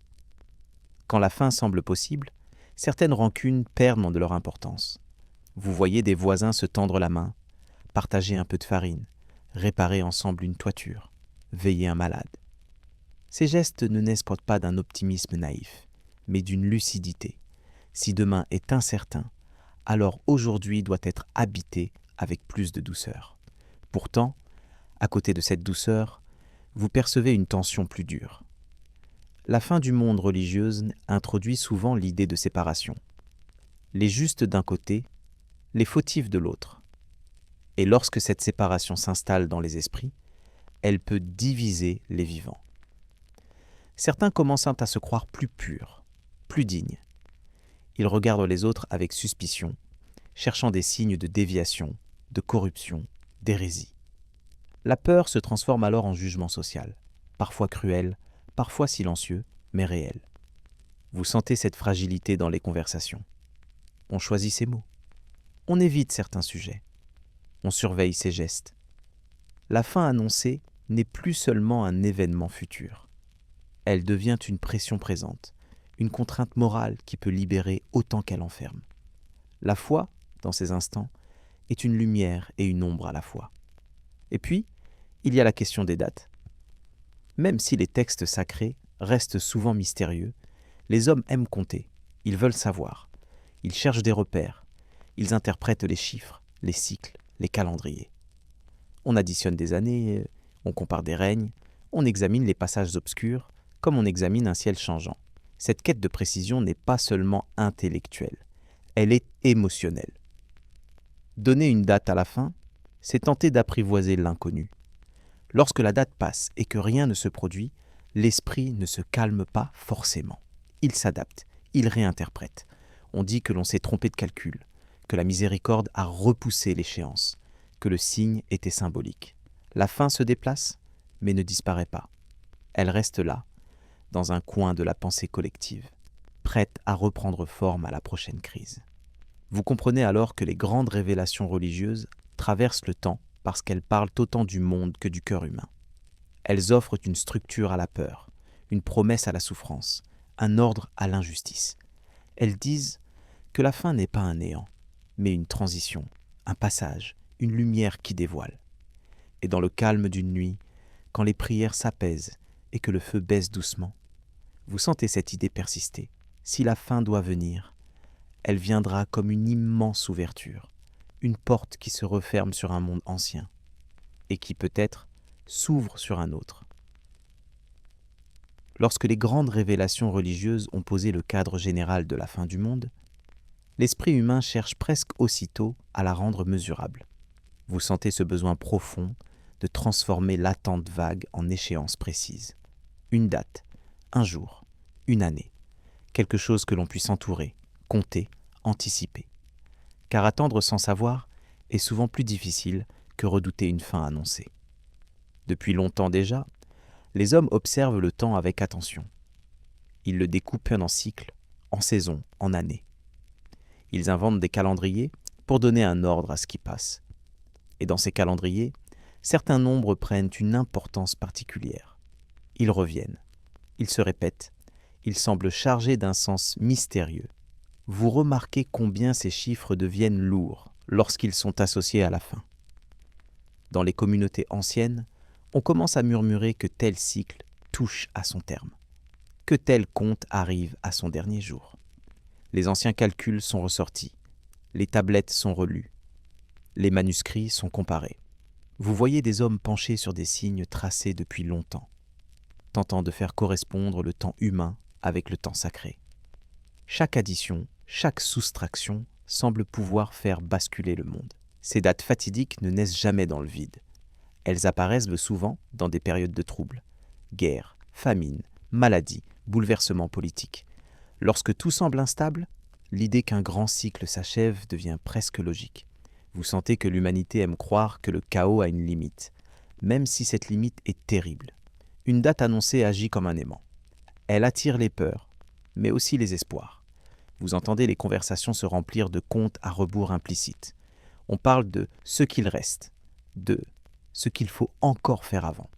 Quand la fin semble possible, certaines rancunes perdent de leur importance. Vous voyez des voisins se tendre la main, partager un peu de farine, réparer ensemble une toiture, veiller un malade. Ces gestes ne naissent pas d'un optimisme naïf, mais d'une lucidité. Si demain est incertain, alors aujourd'hui doit être habité avec plus de douceur. Pourtant, à côté de cette douceur, vous percevez une tension plus dure. La fin du monde religieuse introduit souvent l'idée de séparation. Les justes d'un côté, les fautifs de l'autre. Et lorsque cette séparation s'installe dans les esprits, elle peut diviser les vivants. Certains commencent à se croire plus purs, plus dignes. Ils regardent les autres avec suspicion, cherchant des signes de déviation, de corruption, d'hérésie. La peur se transforme alors en jugement social, parfois cruel, parfois silencieux, mais réel. Vous sentez cette fragilité dans les conversations. On choisit ses mots. On évite certains sujets. On surveille ses gestes. La fin annoncée n'est plus seulement un événement futur. Elle devient une pression présente, une contrainte morale qui peut libérer autant qu'elle enferme. La foi, dans ces instants, est une lumière et une ombre à la fois. Et puis, il y a la question des dates. Même si les textes sacrés restent souvent mystérieux, les hommes aiment compter, ils veulent savoir. Ils cherchent des repères, ils interprètent les chiffres, les cycles, les calendriers. On additionne des années, on compare des règnes, on examine les passages obscurs comme on examine un ciel changeant. Cette quête de précision n'est pas seulement intellectuelle, elle est émotionnelle. Donner une date à la fin, c'est tenter d'apprivoiser l'inconnu. Lorsque la date passe et que rien ne se produit, l'esprit ne se calme pas forcément. Il s'adapte, il réinterprète. On dit que l'on s'est trompé de calcul, que la miséricorde a repoussé l'échéance, que le signe était symbolique. La fin se déplace, mais ne disparaît pas. Elle reste là, dans un coin de la pensée collective, prête à reprendre forme à la prochaine crise. Vous comprenez alors que les grandes révélations religieuses traversent le temps parce qu'elles parlent autant du monde que du cœur humain. Elles offrent une structure à la peur, une promesse à la souffrance, un ordre à l'injustice. Elles disent que la fin n'est pas un néant, mais une transition, un passage, une lumière qui dévoile. Et dans le calme d'une nuit, quand les prières s'apaisent et que le feu baisse doucement, vous sentez cette idée persister. Si la fin doit venir, elle viendra comme une immense ouverture, une porte qui se referme sur un monde ancien et qui peut-être s'ouvre sur un autre. Lorsque les grandes révélations religieuses ont posé le cadre général de la fin du monde, l'esprit humain cherche presque aussitôt à la rendre mesurable. Vous sentez ce besoin profond de transformer l'attente vague en échéance précise. Une date, un jour, une année, quelque chose que l'on puisse entourer, compter, anticiper. Car attendre sans savoir est souvent plus difficile que redouter une fin annoncée. Depuis longtemps déjà, les hommes observent le temps avec attention. Ils le découpent en cycles, en saisons, en années. Ils inventent des calendriers pour donner un ordre à ce qui passe. Et dans ces calendriers, certains nombres prennent une importance particulière. Ils reviennent, ils se répètent, ils semblent chargés d'un sens mystérieux. Vous remarquez combien ces chiffres deviennent lourds lorsqu'ils sont associés à la fin. Dans les communautés anciennes, on commence à murmurer que tel cycle touche à son terme, que tel conte arrive à son dernier jour. Les anciens calculs sont ressortis, les tablettes sont relues, les manuscrits sont comparés. Vous voyez des hommes penchés sur des signes tracés depuis longtemps, tentant de faire correspondre le temps humain avec le temps sacré. Chaque addition, chaque soustraction semble pouvoir faire basculer le monde. Ces dates fatidiques ne naissent jamais dans le vide. Elles apparaissent souvent dans des périodes de troubles. Guerre, famine, maladie, bouleversements politiques. Lorsque tout semble instable, l'idée qu'un grand cycle s'achève devient presque logique. Vous sentez que l'humanité aime croire que le chaos a une limite, même si cette limite est terrible. Une date annoncée agit comme un aimant. Elle attire les peurs, mais aussi les espoirs. Vous entendez les conversations se remplir de comptes à rebours implicites. On parle de ce qu'il reste, de ce qu'il faut encore faire avant.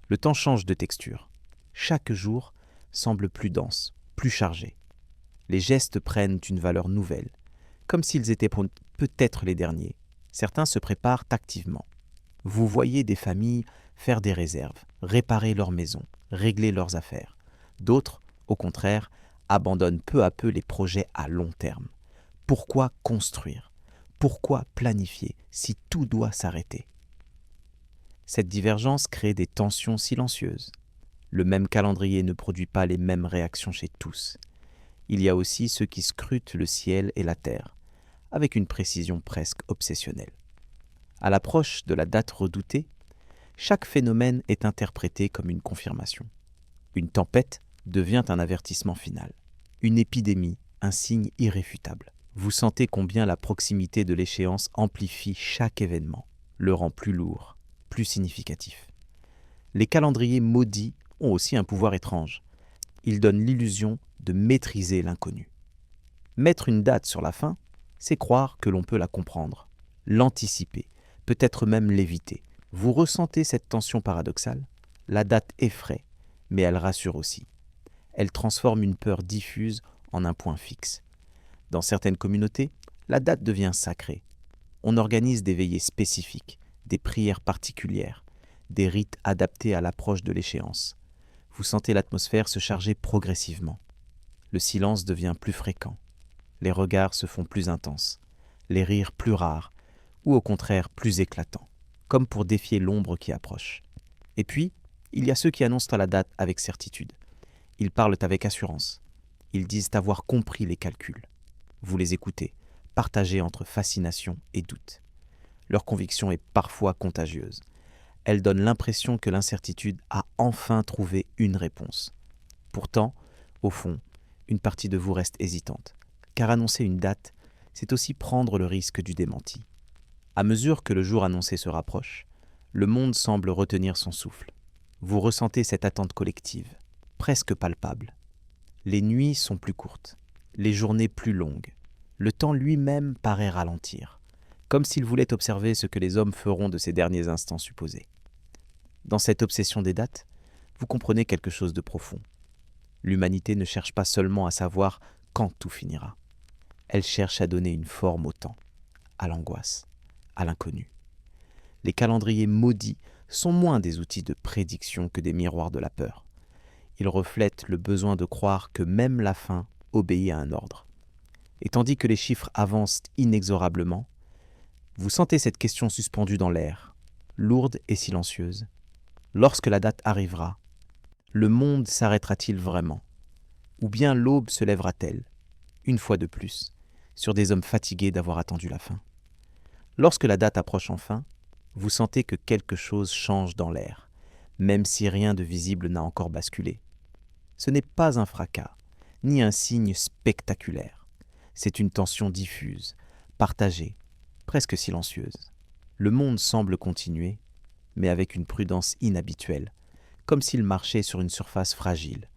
Le temps change de texture. Chaque jour semble plus dense, plus chargé. Les gestes prennent une valeur nouvelle, comme s'ils étaient peut-être les derniers. Certains se préparent activement. Vous voyez des familles faire des réserves, réparer leurs maisons, régler leurs affaires. D'autres, au contraire, abandonnent peu à peu les projets à long terme. Pourquoi construire ? Pourquoi planifier si tout doit s'arrêter ? Cette divergence crée des tensions silencieuses. Le même calendrier ne produit pas les mêmes réactions chez tous. Il y a aussi ceux qui scrutent le ciel et la terre, avec une précision presque obsessionnelle. À l'approche de la date redoutée, chaque phénomène est interprété comme une confirmation. Une tempête devient un avertissement final. Une épidémie, un signe irréfutable. Vous sentez combien la proximité de l'échéance amplifie chaque événement, le rend plus lourd, plus significatif. Les calendriers maudits ont aussi un pouvoir étrange. Ils donnent l'illusion de maîtriser l'inconnu. Mettre une date sur la fin, c'est croire que l'on peut la comprendre, l'anticiper, peut-être même l'éviter. Vous ressentez cette tension paradoxale ? La date effraie, mais elle rassure aussi. Elle transforme une peur diffuse en un point fixe. Dans certaines communautés, la date devient sacrée. On organise des veillées spécifiques, des prières particulières, des rites adaptés à l'approche de l'échéance. Vous sentez l'atmosphère se charger progressivement. Le silence devient plus fréquent. Les regards se font plus intenses, les rires plus rares, ou au contraire plus éclatants, comme pour défier l'ombre qui approche. Et puis, il y a ceux qui annoncent la date avec certitude. Ils parlent avec assurance. Ils disent avoir compris les calculs. Vous les écoutez, partagés entre fascination et doute. Leur conviction est parfois contagieuse. Elle donne l'impression que l'incertitude a enfin trouvé une réponse. Pourtant, au fond, une partie de vous reste hésitante, car annoncer une date, c'est aussi prendre le risque du démenti. À mesure que le jour annoncé se rapproche, le monde semble retenir son souffle. Vous ressentez cette attente collective, presque palpable. Les nuits sont plus courtes, les journées plus longues. Le temps lui-même paraît ralentir, comme s'il voulait observer ce que les hommes feront de ces derniers instants supposés. Dans cette obsession des dates, vous comprenez quelque chose de profond. L'humanité ne cherche pas seulement à savoir quand tout finira. Elle cherche à donner une forme au temps, à l'angoisse, à l'inconnu. Les calendriers maudits sont moins des outils de prédiction que des miroirs de la peur. Ils reflètent le besoin de croire que même la fin obéit à un ordre. Et tandis que les chiffres avancent inexorablement, vous sentez cette question suspendue dans l'air, lourde et silencieuse. Lorsque la date arrivera, le monde s'arrêtera-t-il vraiment? Ou bien l'aube se lèvera-t-elle, une fois de plus, sur des hommes fatigués d'avoir attendu la fin? Lorsque la date approche enfin, vous sentez que quelque chose change dans l'air, même si rien de visible n'a encore basculé. Ce n'est pas un fracas, ni un signe spectaculaire. C'est une tension diffuse, partagée, presque silencieuse. Le monde semble continuer, mais avec une prudence inhabituelle, comme s'il marchait sur une surface fragile,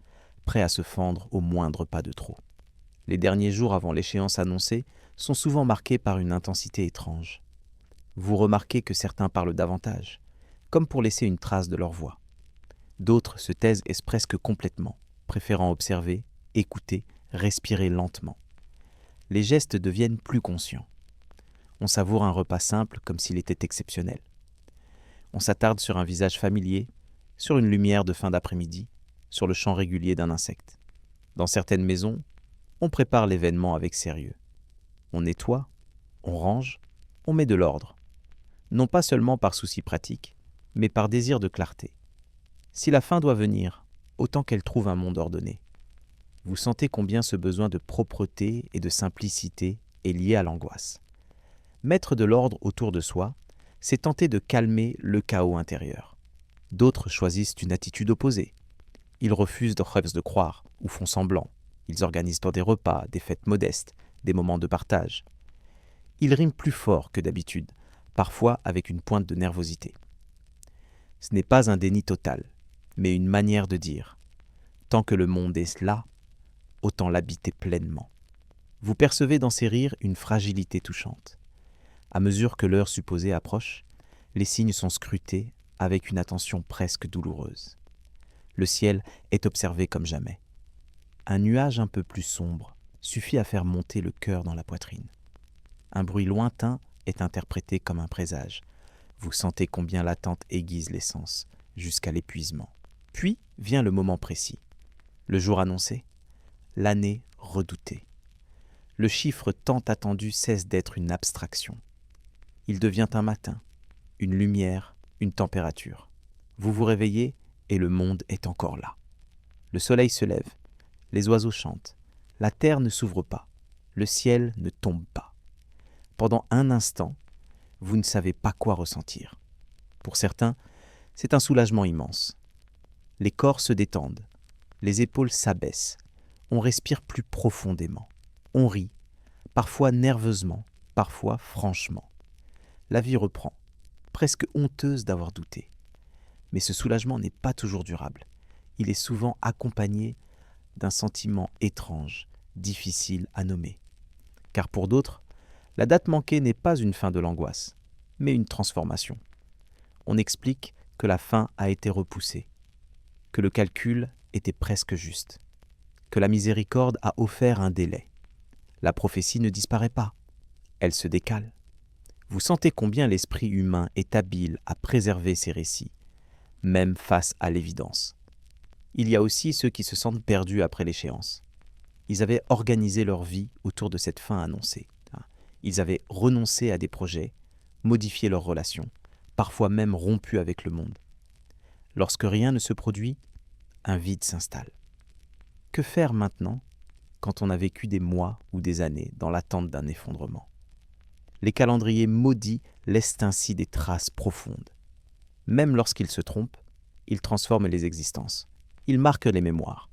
prêt à se fendre au moindre pas de trop. Les derniers jours avant l'échéance annoncée sont souvent marqués par une intensité étrange. Vous remarquez que certains parlent davantage, comme pour laisser une trace de leur voix. D'autres se taisent presque complètement, préférant observer, écouter, respirer lentement. Les gestes deviennent plus conscients. On savoure un repas simple comme s'il était exceptionnel. On s'attarde sur un visage familier, sur une lumière de fin d'après-midi, sur le chant régulier d'un insecte. Dans certaines maisons, on prépare l'événement avec sérieux. On nettoie, on range, on met de l'ordre. Non pas seulement par souci pratique, mais par désir de clarté. Si la fin doit venir, autant qu'elle trouve un monde ordonné. Vous sentez combien ce besoin de propreté et de simplicité est lié à l'angoisse. Mettre de l'ordre autour de soi, c'est tenter de calmer le chaos intérieur. D'autres choisissent une attitude opposée. Ils refusent de croire ou font semblant. Ils organisent des repas, des fêtes modestes, des moments de partage. Ils riment plus fort que d'habitude, parfois avec une pointe de nervosité. Ce n'est pas un déni total, mais une manière de dire « tant que le monde est là, autant l'habiter pleinement ». Vous percevez dans ces rires une fragilité touchante. À mesure que l'heure supposée approche, les signes sont scrutés avec une attention presque douloureuse. Le ciel est observé comme jamais. Un nuage un peu plus sombre suffit à faire monter le cœur dans la poitrine. Un bruit lointain est interprété comme un présage. Vous sentez combien l'attente aiguise les sens, jusqu'à l'épuisement. Puis vient le moment précis. Le jour annoncé, l'année redoutée. Le chiffre tant attendu cesse d'être une abstraction. Il devient un matin, une lumière, une température. Vous vous réveillez et le monde est encore là. Le soleil se lève, les oiseaux chantent, la terre ne s'ouvre pas, le ciel ne tombe pas. Pendant un instant, vous ne savez pas quoi ressentir. Pour certains, c'est un soulagement immense. Les corps se détendent, les épaules s'abaissent, on respire plus profondément, on rit, parfois nerveusement, parfois franchement. La vie reprend, presque honteuse d'avoir douté. Mais ce soulagement n'est pas toujours durable. Il est souvent accompagné d'un sentiment étrange, difficile à nommer. Car pour d'autres, la date manquée n'est pas une fin de l'angoisse, mais une transformation. On explique que la fin a été repoussée, que le calcul était presque juste, que la miséricorde a offert un délai. La prophétie ne disparaît pas, elle se décale. Vous sentez combien l'esprit humain est habile à préserver ces récits, même face à l'évidence. Il y a aussi ceux qui se sentent perdus après l'échéance. Ils avaient organisé leur vie autour de cette fin annoncée. Ils avaient renoncé à des projets, modifier leurs relations, parfois même rompues avec le monde. Lorsque rien ne se produit, un vide s'installe. Que faire maintenant quand on a vécu des mois ou des années dans l'attente d'un effondrement? Les calendriers maudits laissent ainsi des traces profondes. Même lorsqu'ils se trompent, ils transforment les existences. Ils marquent les mémoires.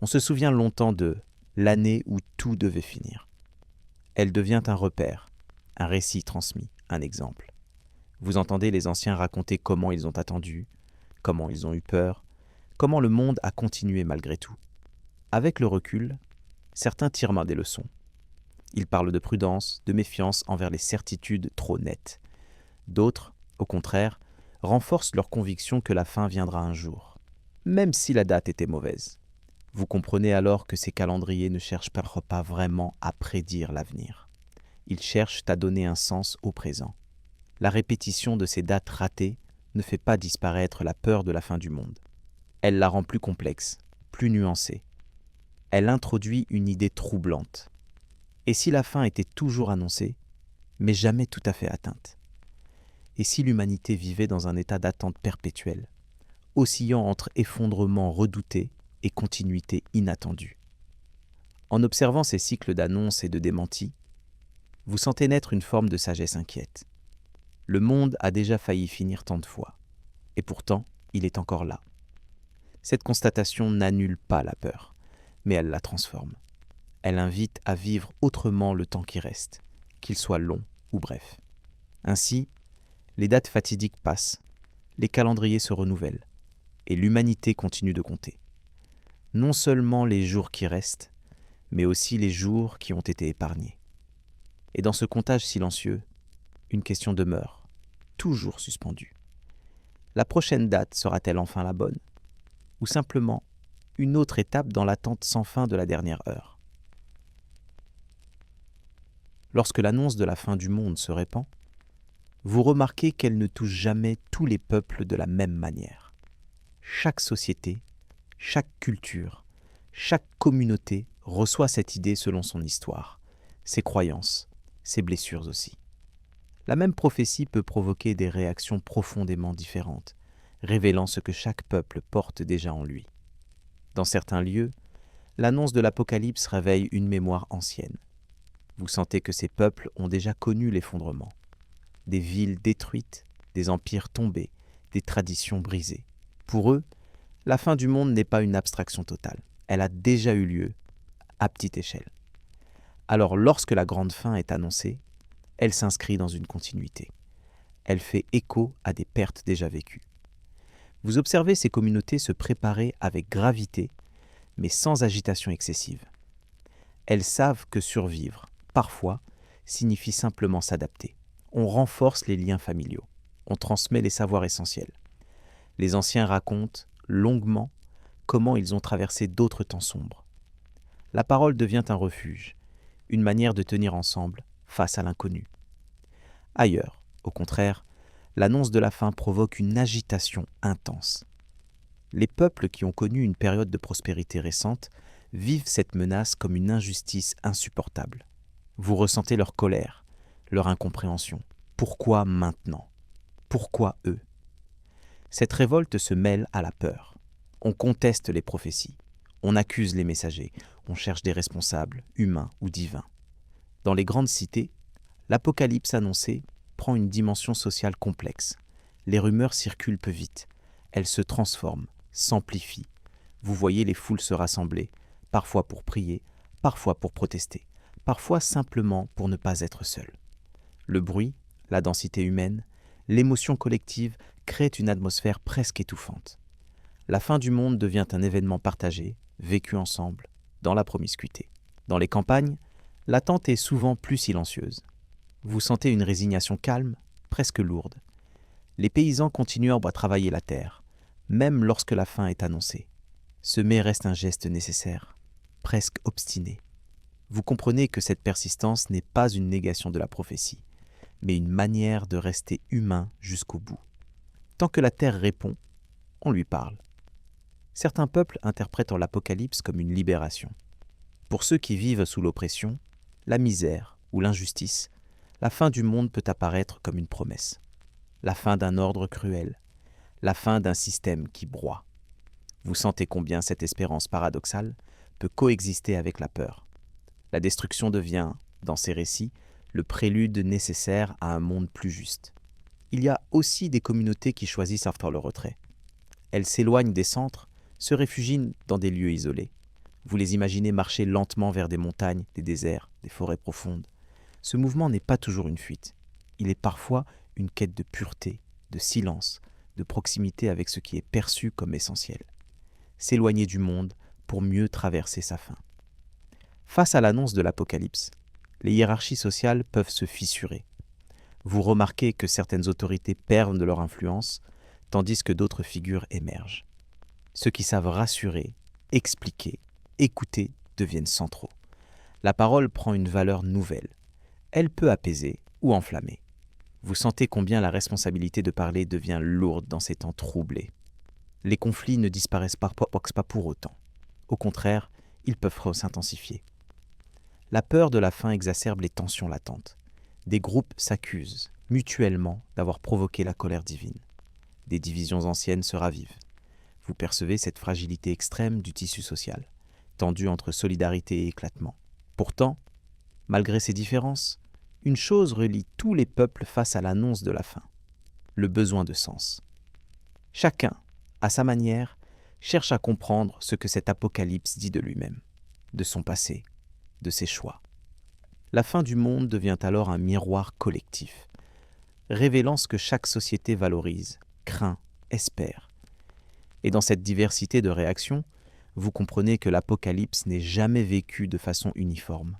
On se souvient longtemps de l'année où tout devait finir. Elle devient un repère, un récit transmis, un exemple. Vous entendez les anciens raconter comment ils ont attendu, comment ils ont eu peur, comment le monde a continué malgré tout. Avec le recul, certains tirent des leçons. Ils parlent de prudence, de méfiance envers les certitudes trop nettes. D'autres, au contraire, renforcent leur conviction que la fin viendra un jour, même si la date était mauvaise. Vous comprenez alors que ces calendriers ne cherchent parfois pas vraiment à prédire l'avenir. Ils cherchent à donner un sens au présent. La répétition de ces dates ratées ne fait pas disparaître la peur de la fin du monde. Elle la rend plus complexe, plus nuancée. Elle introduit une idée troublante. Et si la fin était toujours annoncée, mais jamais tout à fait atteinte? Et si l'humanité vivait dans un état d'attente perpétuelle, oscillant entre effondrement redouté et continuité inattendue? En observant ces cycles d'annonces et de démentis, vous sentez naître une forme de sagesse inquiète. Le monde a déjà failli finir tant de fois, et pourtant, il est encore là. Cette constatation n'annule pas la peur, mais elle la transforme. Elle invite à vivre autrement le temps qui reste, qu'il soit long ou bref. Ainsi, les dates fatidiques passent, les calendriers se renouvellent, et l'humanité continue de compter. Non seulement les jours qui restent, mais aussi les jours qui ont été épargnés. Et dans ce comptage silencieux, une question demeure, toujours suspendue. La prochaine date sera-t-elle enfin la bonne? Ou simplement une autre étape dans l'attente sans fin de la dernière heure? Lorsque l'annonce de la fin du monde se répand, vous remarquez qu'elle ne touche jamais tous les peuples de la même manière. Chaque société, chaque culture, chaque communauté reçoit cette idée selon son histoire, ses croyances, ses blessures aussi. La même prophétie peut provoquer des réactions profondément différentes, révélant ce que chaque peuple porte déjà en lui. Dans certains lieux, l'annonce de l'Apocalypse réveille une mémoire ancienne. Vous sentez que ces peuples ont déjà connu l'effondrement. Des villes détruites, des empires tombés, des traditions brisées. Pour eux, la fin du monde n'est pas une abstraction totale. Elle a déjà eu lieu, à petite échelle. Alors lorsque la grande fin est annoncée, elle s'inscrit dans une continuité. Elle fait écho à des pertes déjà vécues. Vous observez ces communautés se préparer avec gravité, mais sans agitation excessive. Elles savent que survivre, parfois, signifie simplement s'adapter. On renforce les liens familiaux. On transmet les savoirs essentiels. Les anciens racontent, longuement, comment ils ont traversé d'autres temps sombres. La parole devient un refuge, une manière de tenir ensemble face à l'inconnu. Ailleurs, au contraire, l'annonce de la fin provoque une agitation intense. Les peuples qui ont connu une période de prospérité récente vivent cette menace comme une injustice insupportable. Vous ressentez leur colère, leur incompréhension. Pourquoi maintenant? Pourquoi eux? Cette révolte se mêle à la peur. On conteste les prophéties, on accuse les messagers, on cherche des responsables, humains ou divins. Dans les grandes cités, l'apocalypse annoncée prend une dimension sociale complexe. Les rumeurs circulent peu vite. Elles se transforment, s'amplifient. Vous voyez les foules se rassembler, parfois pour prier, parfois pour protester, parfois simplement pour ne pas être seul. Le bruit, la densité humaine, l'émotion collective créent une atmosphère presque étouffante. La fin du monde devient un événement partagé, vécu ensemble, dans la promiscuité. Dans les campagnes, l'attente est souvent plus silencieuse. Vous sentez une résignation calme, presque lourde. Les paysans continuent à travailler la terre, même lorsque la fin est annoncée. Semer reste un geste nécessaire, presque obstiné. Vous comprenez que cette persistance n'est pas une négation de la prophétie, mais une manière de rester humain jusqu'au bout. Tant que la terre répond, on lui parle. Certains peuples interprètent l'Apocalypse comme une libération. Pour ceux qui vivent sous l'oppression, la misère ou l'injustice, la fin du monde peut apparaître comme une promesse. La fin d'un ordre cruel, la fin d'un système qui broie. Vous sentez combien cette espérance paradoxale peut coexister avec la peur. La destruction devient, dans ces récits, le prélude nécessaire à un monde plus juste. Il y a aussi des communautés qui choisissent à faire le retrait. Elles s'éloignent des centres, se réfugient dans des lieux isolés. Vous les imaginez marcher lentement vers des montagnes, des déserts, des forêts profondes. Ce mouvement n'est pas toujours une fuite. Il est parfois une quête de pureté, de silence, de proximité avec ce qui est perçu comme essentiel. S'éloigner du monde pour mieux traverser sa fin. Face à l'annonce de l'apocalypse, les hiérarchies sociales peuvent se fissurer. Vous remarquez que certaines autorités perdent de leur influence, tandis que d'autres figures émergent. Ceux qui savent rassurer, expliquer, écouter deviennent centraux. La parole prend une valeur nouvelle. Elle peut apaiser ou enflammer. Vous sentez combien la responsabilité de parler devient lourde dans ces temps troublés. Les conflits ne disparaissent pas pour autant. Au contraire, ils peuvent s'intensifier. La peur de la fin exacerbe les tensions latentes. Des groupes s'accusent, mutuellement, d'avoir provoqué la colère divine. Des divisions anciennes se ravivent. Vous percevez cette fragilité extrême du tissu social, tendu entre solidarité et éclatement. Pourtant, malgré ces différences, une chose relie tous les peuples face à l'annonce de la fin, le besoin de sens. Chacun, à sa manière, cherche à comprendre ce que cet apocalypse dit de lui-même, de son passé, de ses choix. La fin du monde devient alors un miroir collectif, révélant ce que chaque société valorise, craint, espère. Et dans cette diversité de réactions, vous comprenez que l'apocalypse n'est jamais vécu de façon uniforme.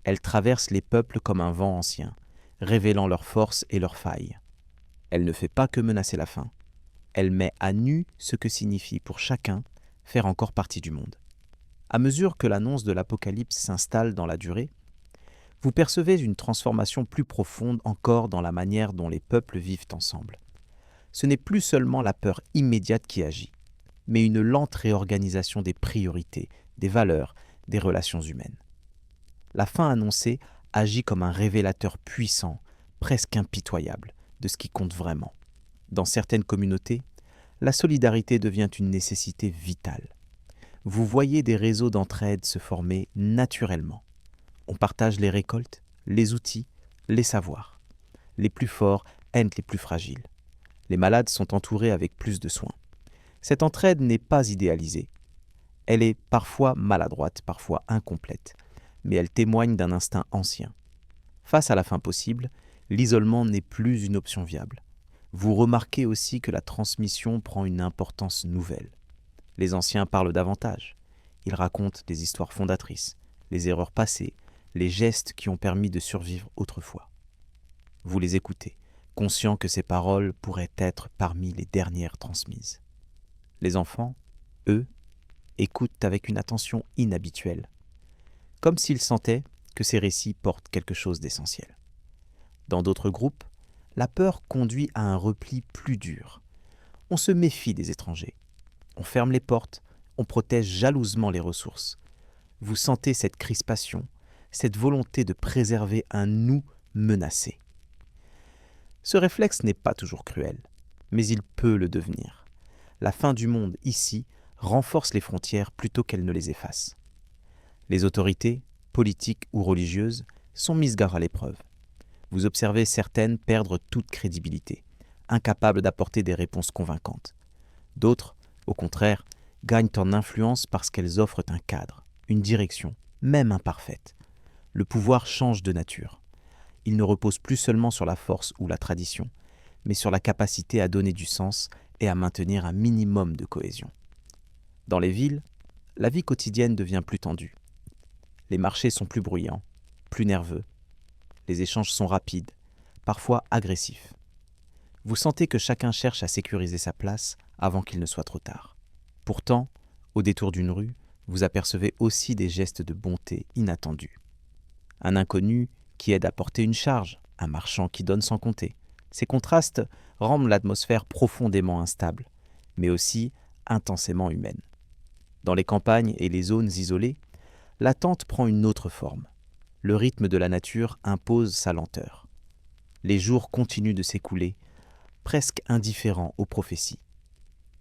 Elle traverse les peuples comme un vent ancien, révélant leurs forces et leurs failles. Elle ne fait pas que menacer la fin. Elle met à nu ce que signifie pour chacun faire encore partie du monde. À mesure que l'annonce de l'apocalypse s'installe dans la durée, vous percevez une transformation plus profonde encore dans la manière dont les peuples vivent ensemble. Ce n'est plus seulement la peur immédiate qui agit, mais une lente réorganisation des priorités, des valeurs, des relations humaines. La fin annoncée agit comme un révélateur puissant, presque impitoyable, de ce qui compte vraiment. Dans certaines communautés, la solidarité devient une nécessité vitale. Vous voyez des réseaux d'entraide se former naturellement. On partage les récoltes, les outils, les savoirs. Les plus forts aident les plus fragiles. Les malades sont entourés avec plus de soins. Cette entraide n'est pas idéalisée. Elle est parfois maladroite, parfois incomplète, mais elle témoigne d'un instinct ancien. Face à la fin possible, l'isolement n'est plus une option viable. Vous remarquez aussi que la transmission prend une importance nouvelle. Les anciens parlent davantage. Ils racontent des histoires fondatrices, les erreurs passées, les gestes qui ont permis de survivre autrefois. Vous les écoutez, conscient que ces paroles pourraient être parmi les dernières transmises. Les enfants, eux, écoutent avec une attention inhabituelle, comme s'ils sentaient que ces récits portent quelque chose d'essentiel. Dans d'autres groupes, la peur conduit à un repli plus dur. On se méfie des étrangers. On ferme les portes, on protège jalousement les ressources. Vous sentez cette crispation, cette volonté de préserver un nous menacé. Ce réflexe n'est pas toujours cruel, mais il peut le devenir. La fin du monde, ici, renforce les frontières plutôt qu'elle ne les efface. Les autorités, politiques ou religieuses, sont mises à l'épreuve. Vous observez certaines perdre toute crédibilité, incapables d'apporter des réponses convaincantes. D'autres, au contraire, gagnent en influence parce qu'elles offrent un cadre, une direction, même imparfaite. Le pouvoir change de nature. Il ne repose plus seulement sur la force ou la tradition, mais sur la capacité à donner du sens et à maintenir un minimum de cohésion. Dans les villes, la vie quotidienne devient plus tendue. Les marchés sont plus bruyants, plus nerveux. Les échanges sont rapides, parfois agressifs. Vous sentez que chacun cherche à sécuriser sa place avant qu'il ne soit trop tard. Pourtant, au détour d'une rue, vous apercevez aussi des gestes de bonté inattendus. Un inconnu qui aide à porter une charge, un marchand qui donne sans compter. Ces contrastes rendent l'atmosphère profondément instable, mais aussi intensément humaine. Dans les campagnes et les zones isolées, l'attente prend une autre forme. Le rythme de la nature impose sa lenteur. Les jours continuent de s'écouler, presque indifférents aux prophéties.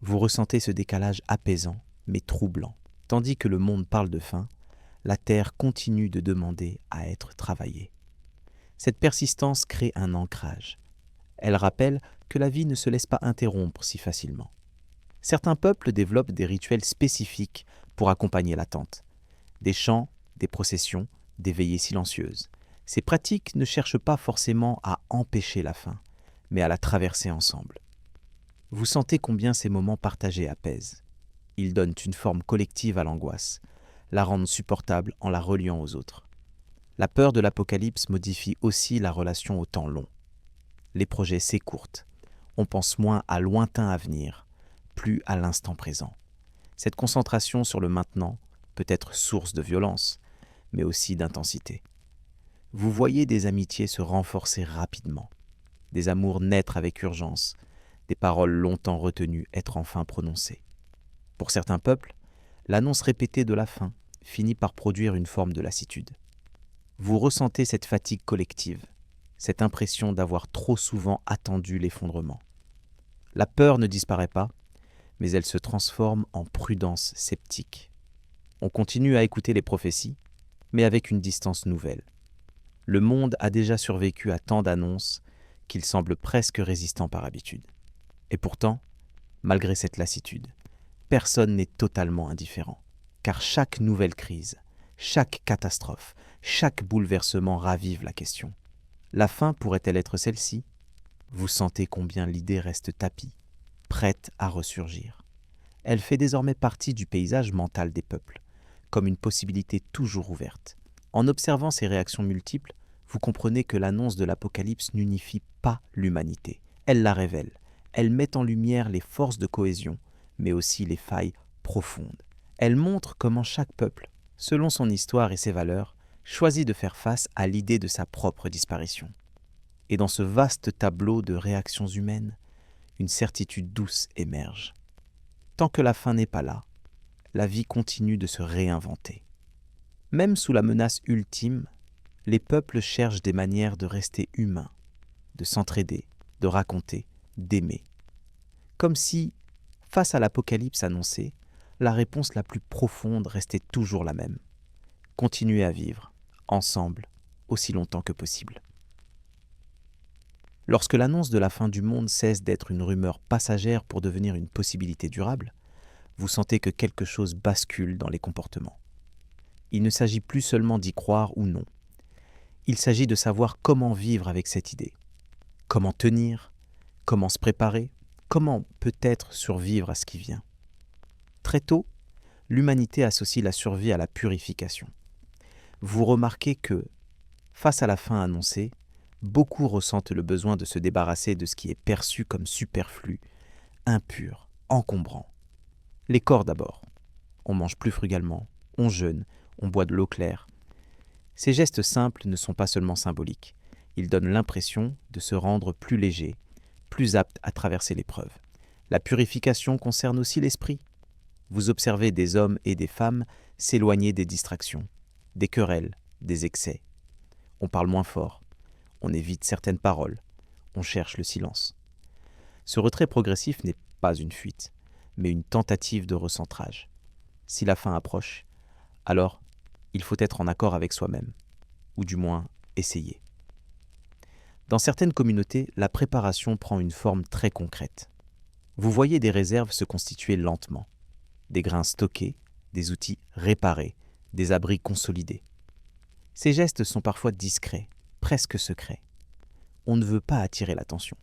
Vous ressentez ce décalage apaisant, mais troublant. Tandis que le monde parle de faim, la terre continue de demander à être travaillée. Cette persistance crée un ancrage. Elle rappelle que la vie ne se laisse pas interrompre si facilement. Certains peuples développent des rituels spécifiques pour accompagner l'attente. Des chants, des processions, des veillées silencieuses. Ces pratiques ne cherchent pas forcément à empêcher la faim, mais à la traverser ensemble. Vous sentez combien ces moments partagés apaisent. Ils donnent une forme collective à l'angoisse, la rendent supportable en la reliant aux autres. La peur de l'apocalypse modifie aussi la relation au temps long. Les projets s'écourtent. On pense moins à lointain avenir, plus à l'instant présent. Cette concentration sur le maintenant peut être source de violence, mais aussi d'intensité. Vous voyez des amitiés se renforcer rapidement, des amours naître avec urgence, des paroles longtemps retenues être enfin prononcées. Pour certains peuples, l'annonce répétée de la faim finit par produire une forme de lassitude. Vous ressentez cette fatigue collective, cette impression d'avoir trop souvent attendu l'effondrement. La peur ne disparaît pas, mais elle se transforme en prudence sceptique. On continue à écouter les prophéties, mais avec une distance nouvelle. Le monde a déjà survécu à tant d'annonces qu'il semble presque résistant par habitude. Et pourtant, malgré cette lassitude, personne n'est totalement indifférent, car chaque nouvelle crise, chaque catastrophe, chaque bouleversement ravive la question. La fin pourrait-elle être celle-ci ? Vous sentez combien l'idée reste tapie, prête à ressurgir. Elle fait désormais partie du paysage mental des peuples, comme une possibilité toujours ouverte. En observant ces réactions multiples, vous comprenez que l'annonce de l'Apocalypse n'unifie pas l'humanité. Elle la révèle. Elle met en lumière les forces de cohésion, mais aussi les failles profondes. Elle montre comment chaque peuple, selon son histoire et ses valeurs, choisit de faire face à l'idée de sa propre disparition. Et dans ce vaste tableau de réactions humaines, une certitude douce émerge. Tant que la fin n'est pas là, la vie continue de se réinventer. Même sous la menace ultime, les peuples cherchent des manières de rester humains, de s'entraider, de raconter, d'aimer. Comme si, face à l'apocalypse annoncée, la réponse la plus profonde restait toujours la même. Continuer à vivre, ensemble, aussi longtemps que possible. Lorsque l'annonce de la fin du monde cesse d'être une rumeur passagère pour devenir une possibilité durable, vous sentez que quelque chose bascule dans les comportements. Il ne s'agit plus seulement d'y croire ou non. Il s'agit de savoir comment vivre avec cette idée. Comment tenir, comment se préparer, comment peut-être survivre à ce qui vient. Très tôt, l'humanité associe la survie à la purification. Vous remarquez que, face à la fin annoncée, beaucoup ressentent le besoin de se débarrasser de ce qui est perçu comme superflu, impur, encombrant. Les corps d'abord. On mange plus frugalement, on jeûne, on boit de l'eau claire. Ces gestes simples ne sont pas seulement symboliques. Ils donnent l'impression de se rendre plus léger, plus apte à traverser l'épreuve. La purification concerne aussi l'esprit. Vous observez des hommes et des femmes s'éloigner des distractions, des querelles, des excès. On parle moins fort, on évite certaines paroles, on cherche le silence. Ce retrait progressif n'est pas une fuite, mais une tentative de recentrage. Si la fin approche, alors il faut être en accord avec soi-même, ou du moins essayer. Dans certaines communautés, la préparation prend une forme très concrète. Vous voyez des réserves se constituer lentement, des grains stockés, des outils réparés, des abris consolidés. Ces gestes sont parfois discrets, presque secrets. On ne veut pas attirer l'attention.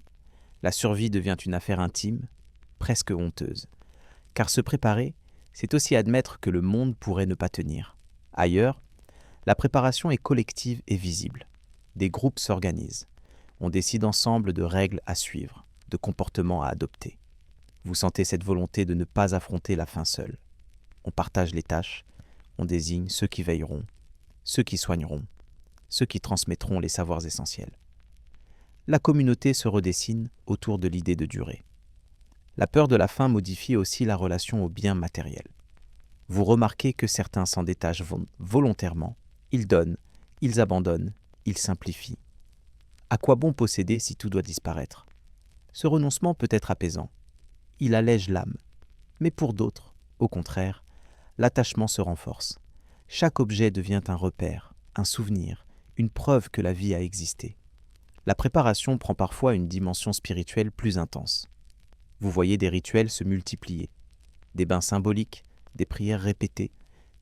La survie devient une affaire intime, presque honteuse. Car se préparer, c'est aussi admettre que le monde pourrait ne pas tenir. Ailleurs, la préparation est collective et visible. Des groupes s'organisent. On décide ensemble de règles à suivre, de comportements à adopter. Vous sentez cette volonté de ne pas affronter la fin seule. On partage les tâches, on désigne ceux qui veilleront, ceux qui soigneront, ceux qui transmettront les savoirs essentiels. La communauté se redessine autour de l'idée de durée. La peur de la faim modifie aussi la relation aux biens matériels. Vous remarquez que certains s'en détachent volontairement, ils donnent, Ils abandonnent, ils simplifient. À quoi bon posséder si tout doit disparaître? Ce renoncement peut être apaisant. Il allège l'âme. Mais pour d'autres, au contraire, l'attachement se renforce. Chaque objet devient un repère, un souvenir, une preuve que la vie a existé. La préparation prend parfois une dimension spirituelle plus intense. Vous voyez des rituels se multiplier, des bains symboliques, des prières répétées,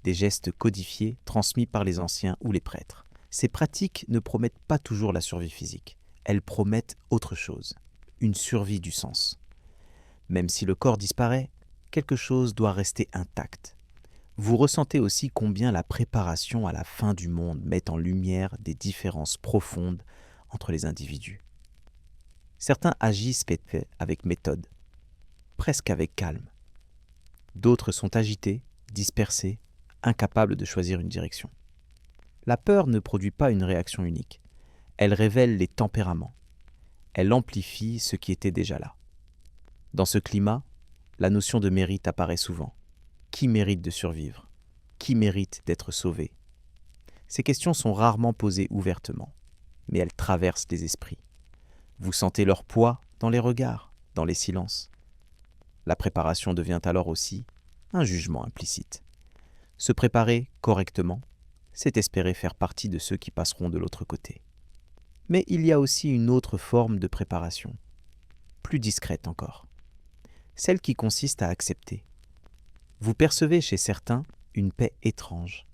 des gestes codifiés transmis par les anciens ou les prêtres. Ces pratiques ne promettent pas toujours la survie physique. Elles promettent autre chose, une survie du sens. Même si le corps disparaît, quelque chose doit rester intact. Vous ressentez aussi combien la préparation à la fin du monde met en lumière des différences profondes entre les individus. Certains agissent avec méthode, presque avec calme. D'autres sont agités, dispersés, incapables de choisir une direction. La peur ne produit pas une réaction unique. Elle révèle les tempéraments. Elle amplifie ce qui était déjà là. Dans ce climat, la notion de mérite apparaît souvent. Qui mérite de survivre? Qui mérite d'être sauvé? Ces questions sont rarement posées ouvertement, mais elles traversent les esprits. Vous sentez leur poids dans les regards, dans les silences. La préparation devient alors aussi un jugement implicite. Se préparer correctement, c'est espérer faire partie de ceux qui passeront de l'autre côté. Mais il y a aussi une autre forme de préparation, plus discrète encore, celle qui consiste à accepter. Vous percevez chez certains une paix étrange.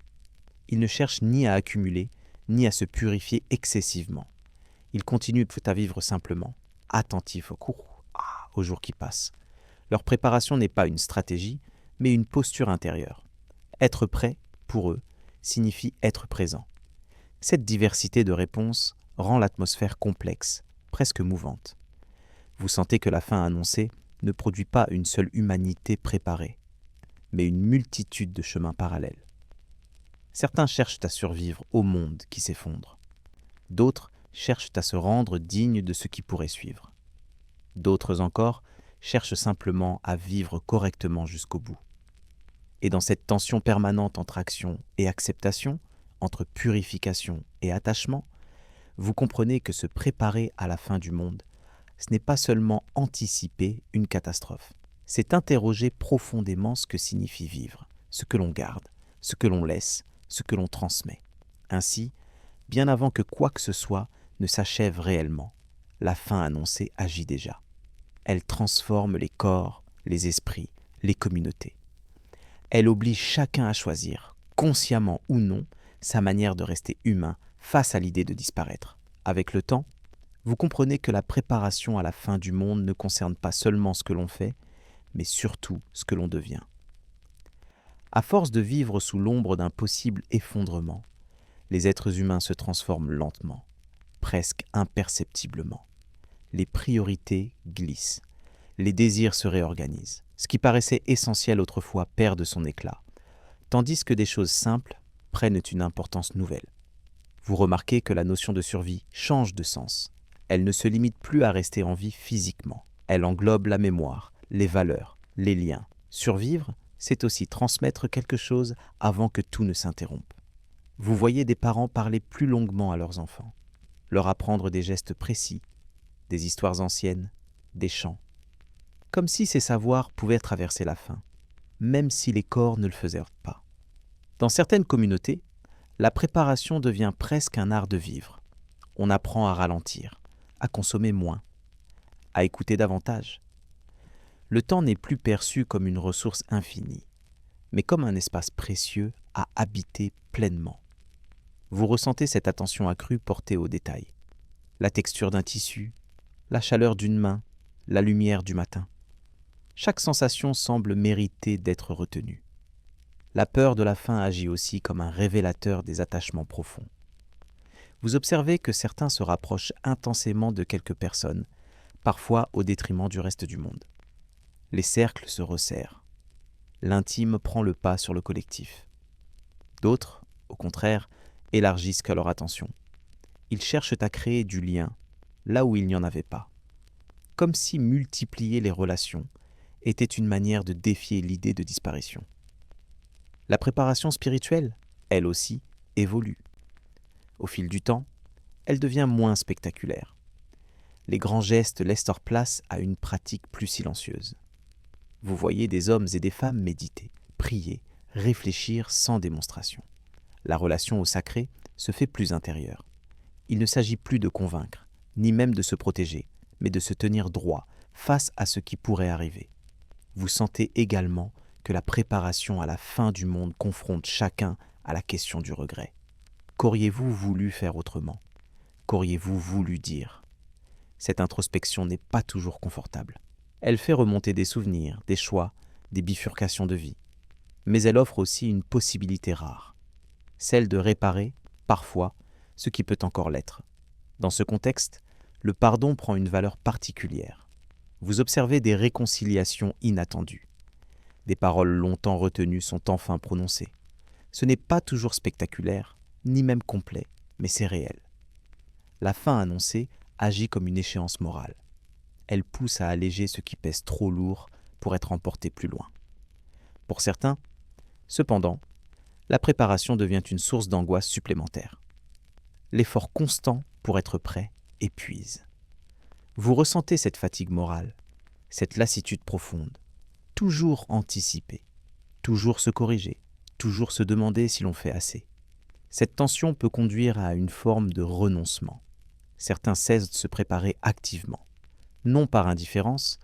Ils ne cherchent ni à accumuler, ni à se purifier excessivement. Ils continuent à vivre simplement, attentifs aux jours qui passent. Leur préparation n'est pas une stratégie, mais une posture intérieure. Être prêt, pour eux, signifie être présent. Cette diversité de réponses rend l'atmosphère complexe, presque mouvante. Vous sentez que la fin annoncée ne produit pas une seule humanité préparée, mais une multitude de chemins parallèles. Certains cherchent à survivre au monde qui s'effondre. D'autres cherchent à se rendre dignes de ce qui pourrait suivre. D'autres encore cherchent simplement à vivre correctement jusqu'au bout. Et dans cette tension permanente entre action et acceptation, entre purification et attachement, vous comprenez que se préparer à la fin du monde, ce n'est pas seulement anticiper une catastrophe, c'est interroger profondément ce que signifie vivre, ce que l'on garde, ce que l'on laisse, ce que l'on transmet. Ainsi, bien avant que quoi que ce soit ne s'achève réellement, la fin annoncée agit déjà. Elle transforme les corps, les esprits, les communautés. Elle oblige chacun à choisir, consciemment ou non, sa manière de rester humain face à l'idée de disparaître. Avec le temps, vous comprenez que la préparation à la fin du monde ne concerne pas seulement ce que l'on fait, mais surtout ce que l'on devient. À force de vivre sous l'ombre d'un possible effondrement, les êtres humains se transforment lentement, presque imperceptiblement. Les priorités glissent, les désirs se réorganisent. Ce qui paraissait essentiel autrefois perd de son éclat, tandis que des choses simples prennent une importance nouvelle. Vous remarquez que la notion de survie change de sens. Elle ne se limite plus à rester en vie physiquement. Elle englobe la mémoire, les valeurs, les liens. Survivre, c'est aussi transmettre quelque chose avant que tout ne s'interrompe. Vous voyez des parents parler plus longuement à leurs enfants, leur apprendre des gestes précis, des histoires anciennes, des chants, comme si ces savoirs pouvaient traverser la faim, même si les corps ne le faisaient pas. Dans certaines communautés, la préparation devient presque un art de vivre. On apprend à ralentir, à consommer moins, à écouter davantage. Le temps n'est plus perçu comme une ressource infinie, mais comme un espace précieux à habiter pleinement. Vous ressentez cette attention accrue portée aux détails. La texture d'un tissu, la chaleur d'une main, la lumière du matin. Chaque sensation semble mériter d'être retenue. La peur de la fin agit aussi comme un révélateur des attachements profonds. Vous observez que certains se rapprochent intensément de quelques personnes, parfois au détriment du reste du monde. Les cercles se resserrent. L'intime prend le pas sur le collectif. D'autres, au contraire, élargissent leur attention. Ils cherchent à créer du lien là où il n'y en avait pas. Comme si multiplier les relations était une manière de défier l'idée de disparition. La préparation spirituelle, elle aussi, évolue. Au fil du temps, elle devient moins spectaculaire. Les grands gestes laissent leur place à une pratique plus silencieuse. Vous voyez des hommes et des femmes méditer, prier, réfléchir sans démonstration. La relation au sacré se fait plus intérieure. Il ne s'agit plus de convaincre, ni même de se protéger, mais de se tenir droit face à ce qui pourrait arriver. Vous sentez également que la préparation à la fin du monde confronte chacun à la question du regret. Qu'auriez-vous voulu faire autrement ? Qu'auriez-vous voulu dire ? Cette introspection n'est pas toujours confortable. Elle fait remonter des souvenirs, des choix, des bifurcations de vie. Mais elle offre aussi une possibilité rare, celle de réparer, parfois, ce qui peut encore l'être. Dans ce contexte, le pardon prend une valeur particulière. Vous observez des réconciliations inattendues. Des paroles longtemps retenues sont enfin prononcées. Ce n'est pas toujours spectaculaire, ni même complet, mais c'est réel. La fin annoncée agit comme une échéance morale. Elle pousse à alléger ce qui pèse trop lourd pour être emporté plus loin. Pour certains, cependant, la préparation devient une source d'angoisse supplémentaire. L'effort constant pour être prêt épuise. Vous ressentez cette fatigue morale, cette lassitude profonde, toujours anticiper, toujours se corriger, toujours se demander si l'on fait assez. Cette tension peut conduire à une forme de renoncement. Certains cessent de se préparer activement, non par indifférence,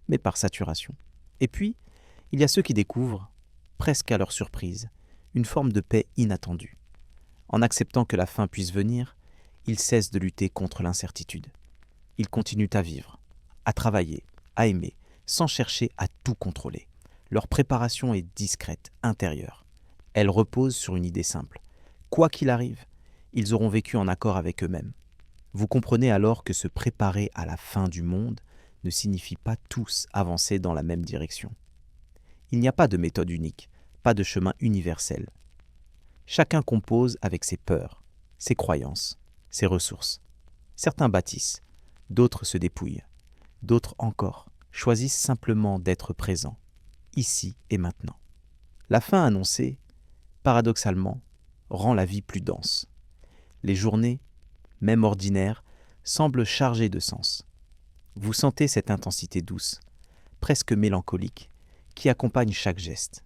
mais par saturation. Et puis, il y a ceux qui découvrent, presque à leur surprise, une forme de paix inattendue. En acceptant que la fin puisse venir, ils cessent de lutter contre l'incertitude. Ils continuent à vivre, à travailler, à aimer, sans chercher à tout contrôler. Leur préparation est discrète, intérieure. Elle repose sur une idée simple. Quoi qu'il arrive, ils auront vécu en accord avec eux-mêmes. Vous comprenez alors que se préparer à la fin du monde ne signifie pas tous avancer dans la même direction. Il n'y a pas de méthode unique, pas de chemin universel. Chacun compose avec ses peurs, ses croyances, ses ressources. Certains bâtissent, d'autres se dépouillent, d'autres encore choisissent simplement d'être présents, ici et maintenant. La fin annoncée, paradoxalement, rend la vie plus dense. Les journées, même ordinaires, semblent chargées de sens. Vous sentez cette intensité douce, presque mélancolique, qui accompagne chaque geste,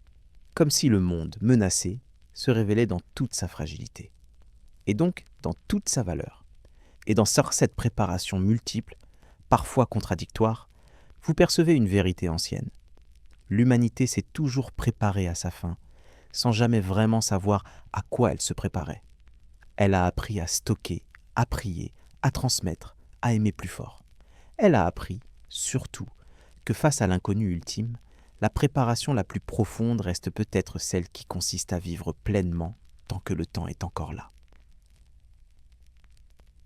comme si le monde, menacé, se révélait dans toute sa fragilité, et donc dans toute sa valeur. Et dans cette préparation multiple, parfois contradictoire, vous percevez une vérité ancienne. L'humanité s'est toujours préparée à sa fin, sans jamais vraiment savoir à quoi elle se préparait. Elle a appris à stocker, à prier, à transmettre, à aimer plus fort. Elle a appris, surtout, que face à l'inconnu ultime, la préparation la plus profonde reste peut-être celle qui consiste à vivre pleinement tant que le temps est encore là.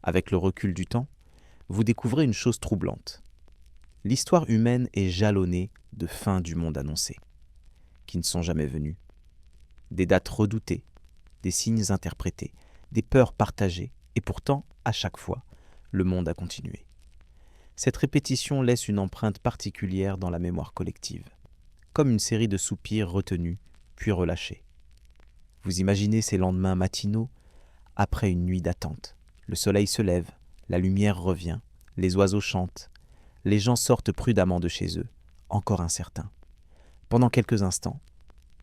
Avec le recul du temps, vous découvrez une chose troublante. L'histoire humaine est jalonnée de fins du monde annoncées, qui ne sont jamais venues. Des dates redoutées, des signes interprétés, des peurs partagées, et pourtant, à chaque fois, le monde a continué. Cette répétition laisse une empreinte particulière dans la mémoire collective, comme une série de soupirs retenus, puis relâchés. Vous imaginez ces lendemains matinaux, après une nuit d'attente. Le soleil se lève, la lumière revient, les oiseaux chantent, les gens sortent prudemment de chez eux, encore incertains. Pendant quelques instants,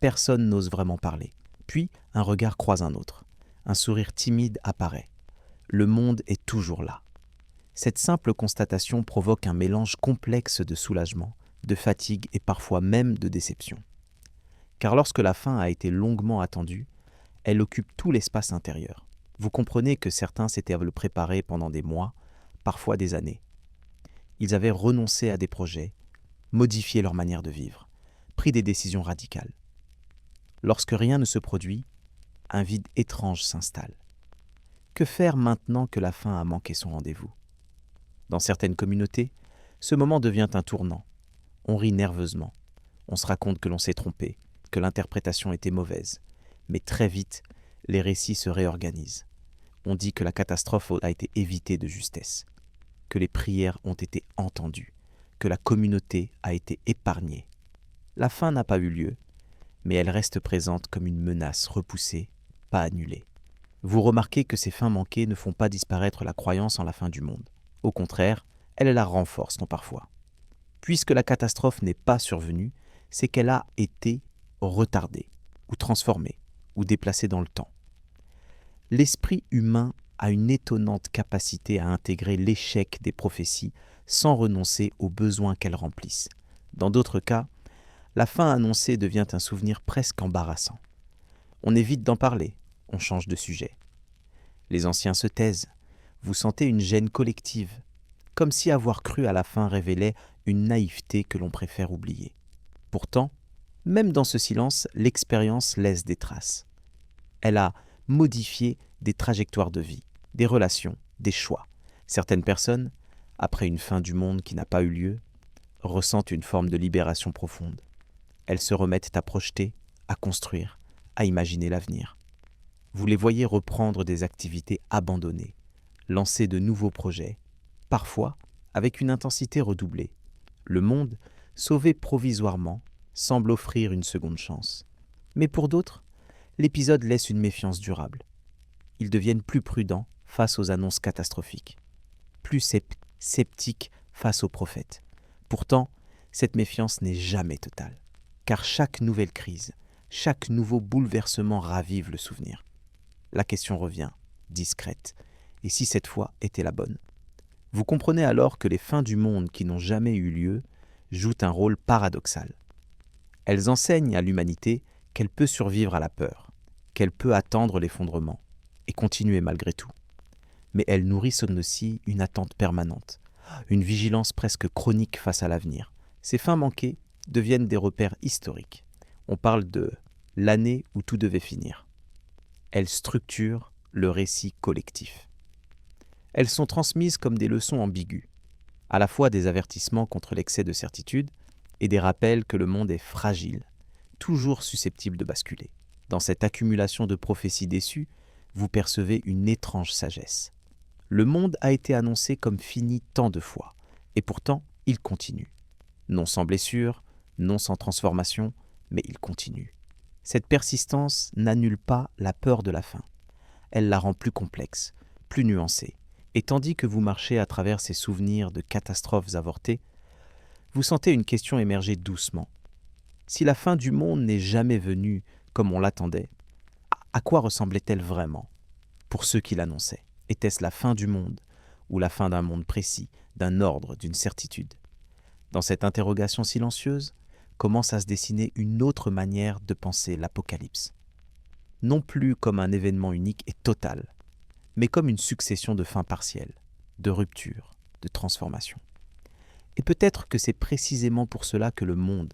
personne n'ose vraiment parler. Puis, un regard croise un autre. Un sourire timide apparaît. Le monde est toujours là. Cette simple constatation provoque un mélange complexe de soulagement, de fatigue et parfois même de déception. Car lorsque la fin a été longuement attendue, elle occupe tout l'espace intérieur. Vous comprenez que certains s'étaient le préparer pendant des mois, parfois des années. Ils avaient renoncé à des projets, modifié leur manière de vivre, pris des décisions radicales. Lorsque rien ne se produit, un vide étrange s'installe. Que faire maintenant que la fin a manqué son rendez-vous ? Dans certaines communautés, ce moment devient un tournant. On rit nerveusement. On se raconte que l'on s'est trompé, que l'interprétation était mauvaise. Mais très vite, les récits se réorganisent. On dit que la catastrophe a été évitée de justesse, que les prières ont été entendues, que la communauté a été épargnée. La fin n'a pas eu lieu, mais elle reste présente comme une menace repoussée, pas annulée. Vous remarquez que ces fins manquées ne font pas disparaître la croyance en la fin du monde. Au contraire, elles la renforcent non parfois. Puisque la catastrophe n'est pas survenue, c'est qu'elle a été retardée, ou transformée, ou déplacée dans le temps. L'esprit humain a une étonnante capacité à intégrer l'échec des prophéties sans renoncer aux besoins qu'elles remplissent. Dans d'autres cas, la fin annoncée devient un souvenir presque embarrassant. On évite d'en parler, on change de sujet. Les anciens se taisent, vous sentez une gêne collective, comme si avoir cru à la fin révélait une naïveté que l'on préfère oublier. Pourtant, même dans ce silence, l'expérience laisse des traces. Elle a modifié des trajectoires de vie, des relations, des choix. Certaines personnes, après une fin du monde qui n'a pas eu lieu, ressentent une forme de libération profonde. Elles se remettent à projeter, à construire, à imaginer l'avenir. Vous les voyez reprendre des activités abandonnées, lancer de nouveaux projets, parfois avec une intensité redoublée. Le monde, sauvé provisoirement, semble offrir une seconde chance. Mais pour d'autres, l'épisode laisse une méfiance durable. Ils deviennent plus prudents face aux annonces catastrophiques, plus sceptiques face aux prophètes. Pourtant, cette méfiance n'est jamais totale, car chaque nouvelle crise, chaque nouveau bouleversement ravive le souvenir. La question revient, discrète, et si cette fois était la bonne? Vous comprenez alors que les fins du monde qui n'ont jamais eu lieu jouent un rôle paradoxal. Elles enseignent à l'humanité qu'elle peut survivre à la peur, qu'elle peut attendre l'effondrement et continuer malgré tout. Mais elles nourrissent aussi une attente permanente, une vigilance presque chronique face à l'avenir. Ces fins manquées deviennent des repères historiques. On parle de l'année où tout devait finir. Elles structurent le récit collectif. Elles sont transmises comme des leçons ambiguës, à la fois des avertissements contre l'excès de certitude et des rappels que le monde est fragile, toujours susceptible de basculer. Dans cette accumulation de prophéties déçues, vous percevez une étrange sagesse. Le monde a été annoncé comme fini tant de fois, et pourtant il continue. Non sans blessure, non sans transformation, mais il continue. Cette persistance n'annule pas la peur de la fin. Elle la rend plus complexe, plus nuancée. Et tandis que vous marchez à travers ces souvenirs de catastrophes avortées, vous sentez une question émerger doucement. Si la fin du monde n'est jamais venue comme on l'attendait, à quoi ressemblait-elle vraiment pour ceux qui l'annonçaient? Était-ce la fin du monde ou la fin d'un monde précis, d'un ordre, d'une certitude? Dans cette interrogation silencieuse, commence à se dessiner une autre manière de penser l'Apocalypse. Non plus comme un événement unique et total, mais comme une succession de fins partielles, de ruptures, de transformations. Et peut-être que c'est précisément pour cela que le monde,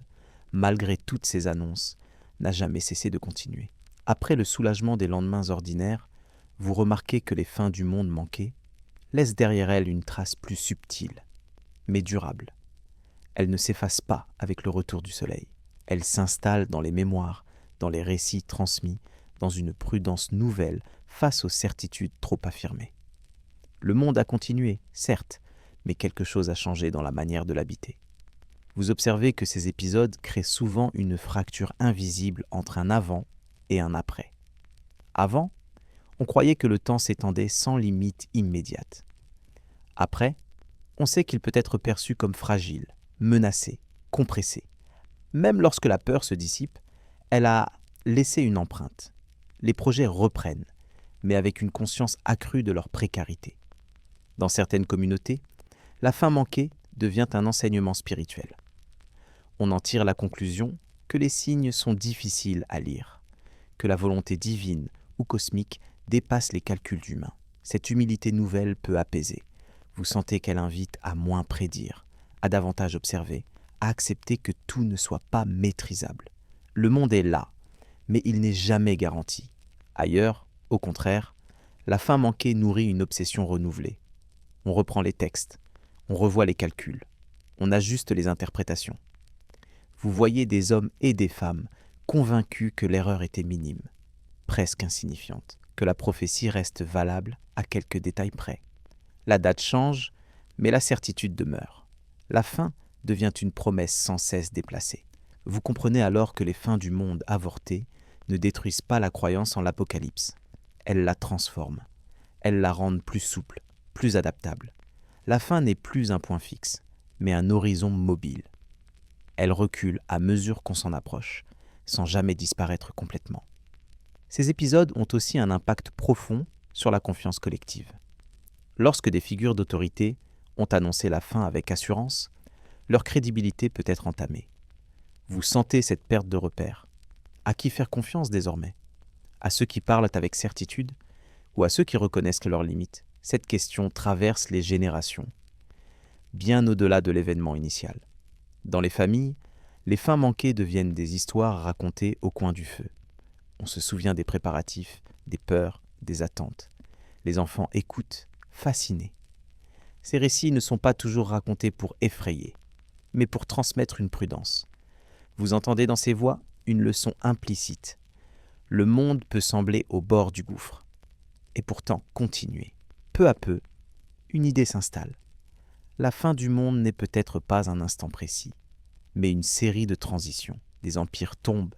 malgré toutes ces annonces, n'a jamais cessé de continuer. Après le soulagement des lendemains ordinaires, vous remarquez que les fins du monde manquées laissent derrière elles une trace plus subtile, mais durable. Elles ne s'effacent pas avec le retour du soleil. Elles s'installent dans les mémoires, dans les récits transmis, dans une prudence nouvelle face aux certitudes trop affirmées. Le monde a continué, certes, mais quelque chose a changé dans la manière de l'habiter. Vous observez que ces épisodes créent souvent une fracture invisible entre un avant et un après. Avant, on croyait que le temps s'étendait sans limite immédiate. Après, on sait qu'il peut être perçu comme fragile, menacé, compressé. Même lorsque la peur se dissipe, elle a laissé une empreinte. Les projets reprennent, mais avec une conscience accrue de leur précarité. Dans certaines communautés, la fin manquée devient un enseignement spirituel. On en tire la conclusion que les signes sont difficiles à lire, que la volonté divine ou cosmique dépasse les calculs humains. Cette humilité nouvelle peut apaiser. Vous sentez qu'elle invite à moins prédire, à davantage observer, à accepter que tout ne soit pas maîtrisable. Le monde est là, mais il n'est jamais garanti. Ailleurs, au contraire, la fin manquée nourrit une obsession renouvelée. On reprend les textes, on revoit les calculs, on ajuste les interprétations. Vous voyez des hommes et des femmes convaincus que l'erreur était minime, presque insignifiante, que la prophétie reste valable à quelques détails près. La date change, mais la certitude demeure. La fin devient une promesse sans cesse déplacée. Vous comprenez alors que les fins du monde avortées ne détruisent pas la croyance en l'Apocalypse. elles la transforment. Elles la rendent plus souple, plus adaptable. La fin n'est plus un point fixe, mais un horizon mobile. Elle recule à mesure qu'on s'en approche, sans jamais disparaître complètement. Ces épisodes ont aussi un impact profond sur la confiance collective. Lorsque des figures d'autorité ont annoncé la fin avec assurance, leur crédibilité peut être entamée. Vous sentez cette perte de repère. À qui faire confiance désormais ? À ceux qui parlent avec certitude ou à ceux qui reconnaissent leurs limites ? Cette question traverse les générations, bien au-delà de l'événement initial. Dans les familles, les fins manquées deviennent des histoires racontées au coin du feu. On se souvient des préparatifs, des peurs, des attentes. Les enfants écoutent, fascinés. Ces récits ne sont pas toujours racontés pour effrayer, mais pour transmettre une prudence. Vous entendez dans ces voix une leçon implicite. Le monde peut sembler au bord du gouffre, et pourtant continuer. Peu à peu, une idée s'installe. La fin du monde n'est peut-être pas un instant précis, mais une série de transitions. Des empires tombent,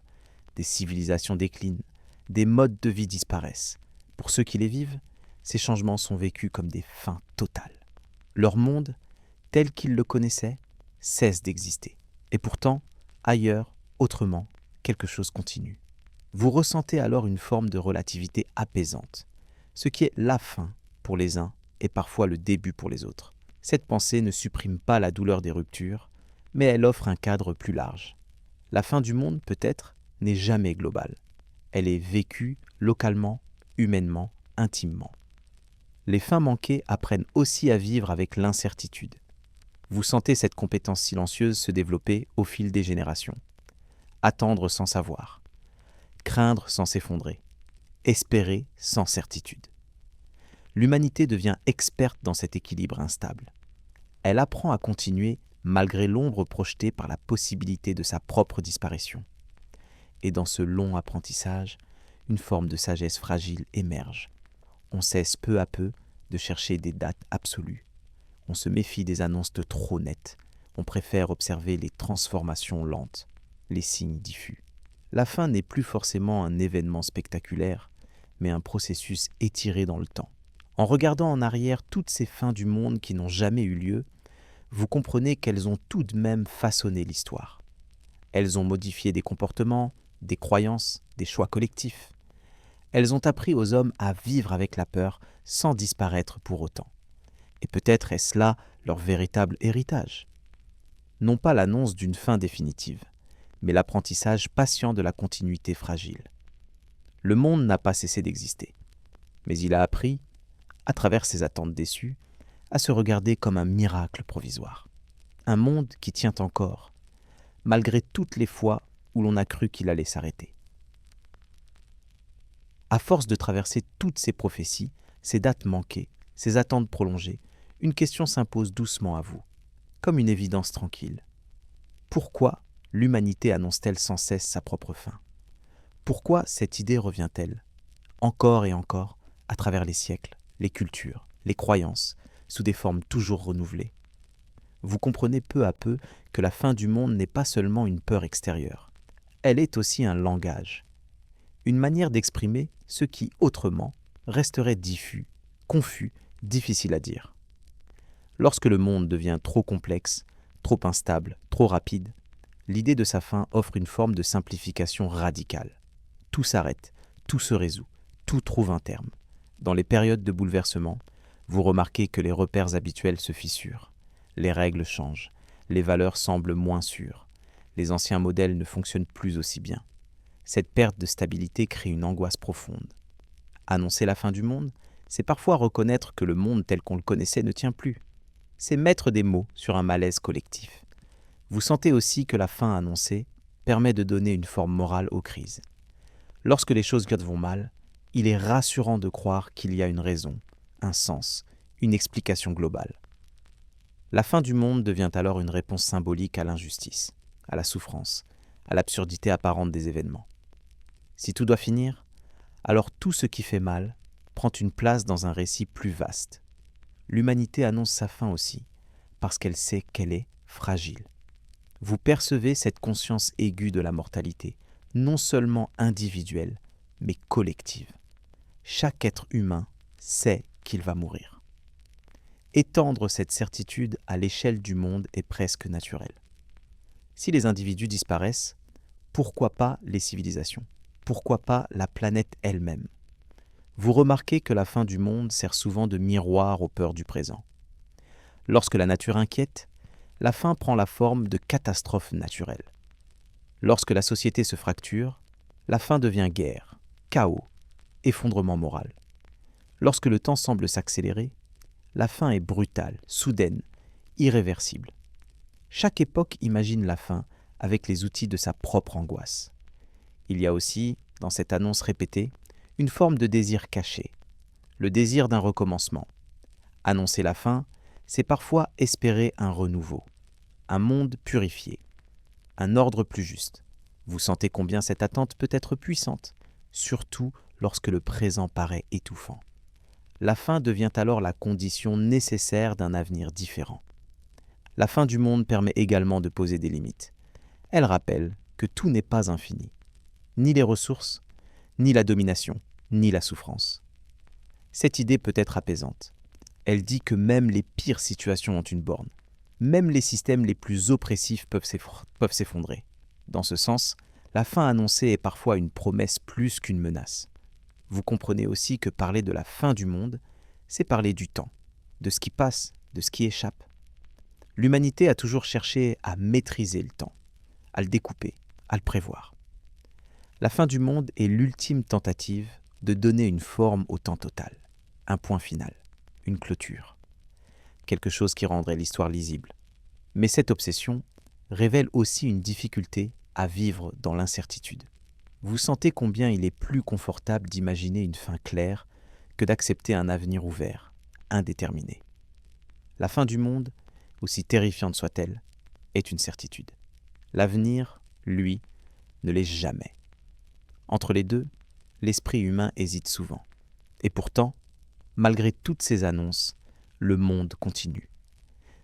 des civilisations déclinent, des modes de vie disparaissent. Pour ceux qui les vivent, ces changements sont vécus comme des fins totales. Leur monde, tel qu'ils le connaissaient, cesse d'exister. Et pourtant, ailleurs, autrement, quelque chose continue. Vous ressentez alors une forme de relativité apaisante, ce qui est la fin pour les uns et parfois le début pour les autres. Cette pensée ne supprime pas la douleur des ruptures, mais elle offre un cadre plus large. La fin du monde, peut-être, n'est jamais globale. Elle est vécue localement, humainement, intimement. Les fins manquées apprennent aussi à vivre avec l'incertitude. Vous sentez cette compétence silencieuse se développer au fil des générations. Attendre sans savoir, craindre sans s'effondrer, espérer sans certitude. L'humanité devient experte dans cet équilibre instable. Elle apprend à continuer malgré l'ombre projetée par la possibilité de sa propre disparition. Et dans ce long apprentissage, une forme de sagesse fragile émerge. On cesse peu à peu de chercher des dates absolues. On se méfie des annonces de trop nettes. On préfère observer les transformations lentes, les signes diffus. La fin n'est plus forcément un événement spectaculaire, mais un processus étiré dans le temps. En regardant en arrière toutes ces fins du monde qui n'ont jamais eu lieu, vous comprenez qu'elles ont tout de même façonné l'histoire. Elles ont modifié des comportements, des croyances, des choix collectifs. Elles ont appris aux hommes à vivre avec la peur sans disparaître pour autant. Et peut-être est-ce là leur véritable héritage. Non pas l'annonce d'une fin définitive, mais l'apprentissage patient de la continuité fragile. Le monde n'a pas cessé d'exister, mais il a appris, à travers ses attentes déçues, à se regarder comme un miracle provisoire. Un monde qui tient encore, malgré toutes les fois où l'on a cru qu'il allait s'arrêter. À force de traverser toutes ces prophéties, ces dates manquées, ces attentes prolongées, une question s'impose doucement à vous, comme une évidence tranquille. Pourquoi l'humanité annonce-t-elle sans cesse sa propre fin ? Pourquoi cette idée revient-elle, encore et encore, à travers les siècles, les cultures, les croyances, sous des formes toujours renouvelées ? Vous comprenez peu à peu que la fin du monde n'est pas seulement une peur extérieure. Elle est aussi un langage, une manière d'exprimer ce qui, autrement, resterait diffus, confus, difficile à dire. Lorsque le monde devient trop complexe, trop instable, trop rapide, l'idée de sa fin offre une forme de simplification radicale. Tout s'arrête, tout se résout, tout trouve un terme. Dans les périodes de bouleversement, vous remarquez que les repères habituels se fissurent. Les règles changent, les valeurs semblent moins sûres. Les anciens modèles ne fonctionnent plus aussi bien. Cette perte de stabilité crée une angoisse profonde. Annoncer la fin du monde, c'est parfois reconnaître que le monde tel qu'on le connaissait ne tient plus. C'est mettre des mots sur un malaise collectif. Vous sentez aussi que la fin annoncée permet de donner une forme morale aux crises. Lorsque les choses vont mal, il est rassurant de croire qu'il y a une raison, un sens, une explication globale. La fin du monde devient alors une réponse symbolique à l'injustice, à la souffrance, à l'absurdité apparente des événements. Si tout doit finir, alors tout ce qui fait mal prend une place dans un récit plus vaste. L'humanité annonce sa fin aussi, parce qu'elle sait qu'elle est fragile. Vous percevez cette conscience aiguë de la mortalité, non seulement individuelle, mais collective. Chaque être humain sait qu'il va mourir. Étendre cette certitude à l'échelle du monde est presque naturel. Si les individus disparaissent, pourquoi pas les civilisations? Pourquoi pas la planète elle-même? Vous remarquez que la fin du monde sert souvent de miroir aux peurs du présent. Lorsque la nature inquiète, la fin prend la forme de catastrophes naturelles. Lorsque la société se fracture, la fin devient guerre, chaos, effondrement moral. Lorsque le temps semble s'accélérer, la fin est brutale, soudaine, irréversible. Chaque époque imagine la fin avec les outils de sa propre angoisse. Il y a aussi, dans cette annonce répétée, une forme de désir caché, le désir d'un recommencement. Annoncer la fin, c'est parfois espérer un renouveau, un monde purifié, un ordre plus juste. Vous sentez combien cette attente peut être puissante, surtout lorsque le présent paraît étouffant. La fin devient alors la condition nécessaire d'un avenir différent. La fin du monde permet également de poser des limites. Elle rappelle que tout n'est pas infini, ni les ressources, ni la domination, ni la souffrance. Cette idée peut être apaisante. Elle dit que même les pires situations ont une borne. Même les systèmes les plus oppressifs peuvent s'effondrer. Dans ce sens, la fin annoncée est parfois une promesse plus qu'une menace. Vous comprenez aussi que parler de la fin du monde, c'est parler du temps, de ce qui passe, de ce qui échappe. L'humanité a toujours cherché à maîtriser le temps, à le découper, à le prévoir. La fin du monde est l'ultime tentative de donner une forme au temps total, un point final, une clôture, quelque chose qui rendrait l'histoire lisible. Mais cette obsession révèle aussi une difficulté à vivre dans l'incertitude. Vous sentez combien il est plus confortable d'imaginer une fin claire que d'accepter un avenir ouvert, indéterminé. La fin du monde, aussi terrifiante soit-elle, est une certitude. L'avenir, lui, ne l'est jamais. Entre les deux, l'esprit humain hésite souvent. Et pourtant, malgré toutes ces annonces, le monde continue.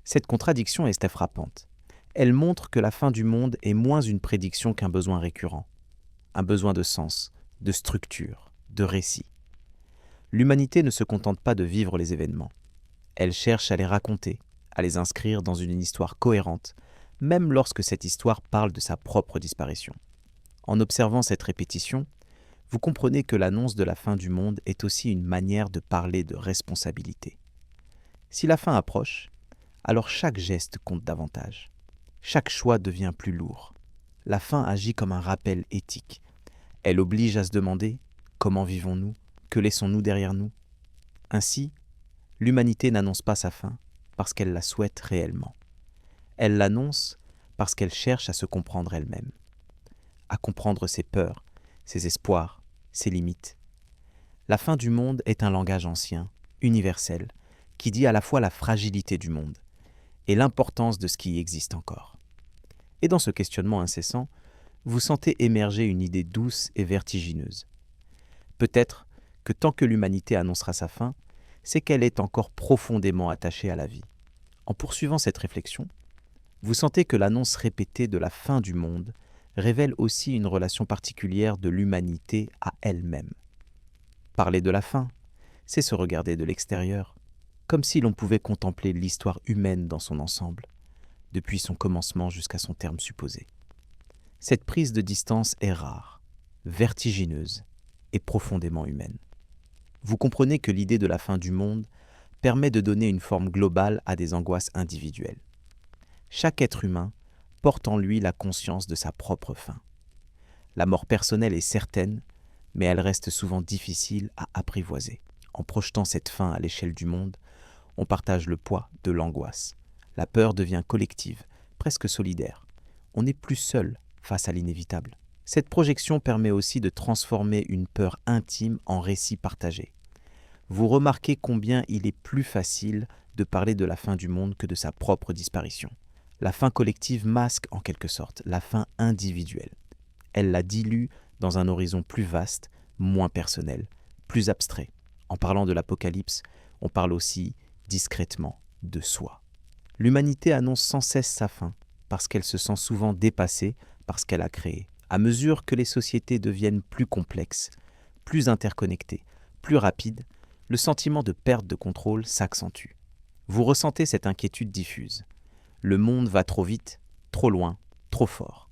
Cette contradiction est frappante. Elle montre que la fin du monde est moins une prédiction qu'un besoin récurrent. Un besoin de sens, de structure, de récit. L'humanité ne se contente pas de vivre les événements. Elle cherche à les raconter, à les inscrire dans une histoire cohérente, même lorsque cette histoire parle de sa propre disparition. En observant cette répétition, vous comprenez que l'annonce de la fin du monde est aussi une manière de parler de responsabilité. Si la fin approche, alors chaque geste compte davantage. Chaque choix devient plus lourd. La fin agit comme un rappel éthique. Elle oblige à se demander « Comment vivons-nous ? Que laissons-nous derrière nous ?» Ainsi, l'humanité n'annonce pas sa fin parce qu'elle la souhaite réellement. Elle l'annonce parce qu'elle cherche à se comprendre elle-même, à comprendre ses peurs, ses espoirs, ses limites. La fin du monde est un langage ancien, universel, qui dit à la fois la fragilité du monde et l'importance de ce qui existe encore. Et dans ce questionnement incessant, vous sentez émerger une idée douce et vertigineuse. Peut-être que tant que l'humanité annoncera sa fin, c'est qu'elle est encore profondément attachée à la vie. En poursuivant cette réflexion, vous sentez que l'annonce répétée de la fin du monde révèle aussi une relation particulière de l'humanité à elle-même. Parler de la fin, c'est se regarder de l'extérieur, comme si l'on pouvait contempler l'histoire humaine dans son ensemble, depuis son commencement jusqu'à son terme supposé. Cette prise de distance est rare, vertigineuse et profondément humaine. Vous comprenez que l'idée de la fin du monde permet de donner une forme globale à des angoisses individuelles. Chaque être humain porte en lui la conscience de sa propre fin. La mort personnelle est certaine, mais elle reste souvent difficile à apprivoiser. En projetant cette fin à l'échelle du monde, on partage le poids de l'angoisse. La peur devient collective, presque solidaire. On n'est plus seul face à l'inévitable. Cette projection permet aussi de transformer une peur intime en récit partagé. Vous remarquez combien il est plus facile de parler de la fin du monde que de sa propre disparition. La fin collective masque en quelque sorte la fin individuelle. Elle la dilue dans un horizon plus vaste, moins personnel, plus abstrait. En parlant de l'apocalypse, on parle aussi discrètement de soi. L'humanité annonce sans cesse sa fin, parce qu'elle se sent souvent dépassée par ce qu'elle a créé. À mesure que les sociétés deviennent plus complexes, plus interconnectées, plus rapide, le sentiment de perte de contrôle s'accentue. Vous ressentez cette inquiétude diffuse. Le monde va trop vite, trop loin, trop fort.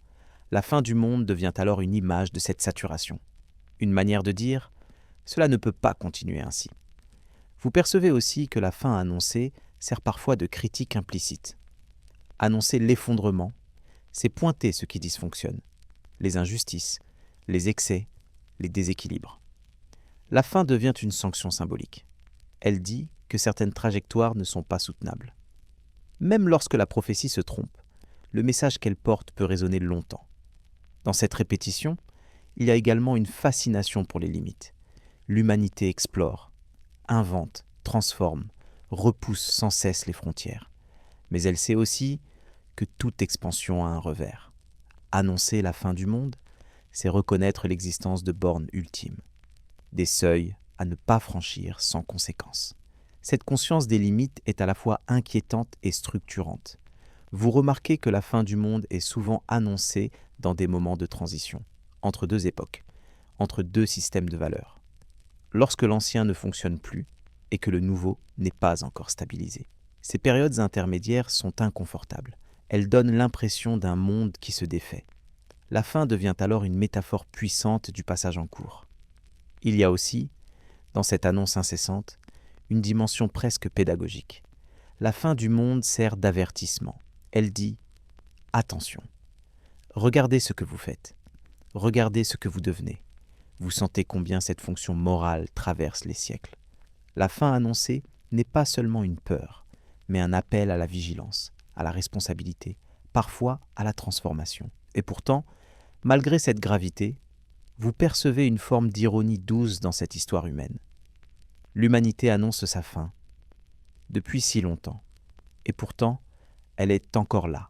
La fin du monde devient alors une image de cette saturation. Une manière de dire « cela ne peut pas continuer ainsi ». Vous percevez aussi que la fin annoncée sert parfois de critique implicite. Annoncer l'effondrement, c'est pointer ce qui dysfonctionne, les injustices, les excès, les déséquilibres. La fin devient une sanction symbolique. Elle dit que certaines trajectoires ne sont pas soutenables. Même lorsque la prophétie se trompe, le message qu'elle porte peut résonner longtemps. Dans cette répétition, il y a également une fascination pour les limites. L'humanité explore, invente, transforme, repousse sans cesse les frontières. Mais elle sait aussi que toute expansion a un revers. Annoncer la fin du monde, c'est reconnaître l'existence de bornes ultimes, des seuils à ne pas franchir sans conséquence. Cette conscience des limites est à la fois inquiétante et structurante. Vous remarquez que la fin du monde est souvent annoncée dans des moments de transition, entre deux époques, entre deux systèmes de valeurs, lorsque l'ancien ne fonctionne plus et que le nouveau n'est pas encore stabilisé. Ces périodes intermédiaires sont inconfortables. Elles donnent l'impression d'un monde qui se défait. La fin devient alors une métaphore puissante du passage en cours. Il y a aussi, dans cette annonce incessante, une dimension presque pédagogique. La fin du monde sert d'avertissement. Elle dit « Attention, regardez ce que vous faites, regardez ce que vous devenez. Vous sentez combien cette fonction morale traverse les siècles. La fin annoncée n'est pas seulement une peur, mais un appel à la vigilance, à la responsabilité, parfois à la transformation. Et pourtant, malgré cette gravité, vous percevez une forme d'ironie douce dans cette histoire humaine. L'humanité annonce sa fin, depuis si longtemps, et pourtant, elle est encore là,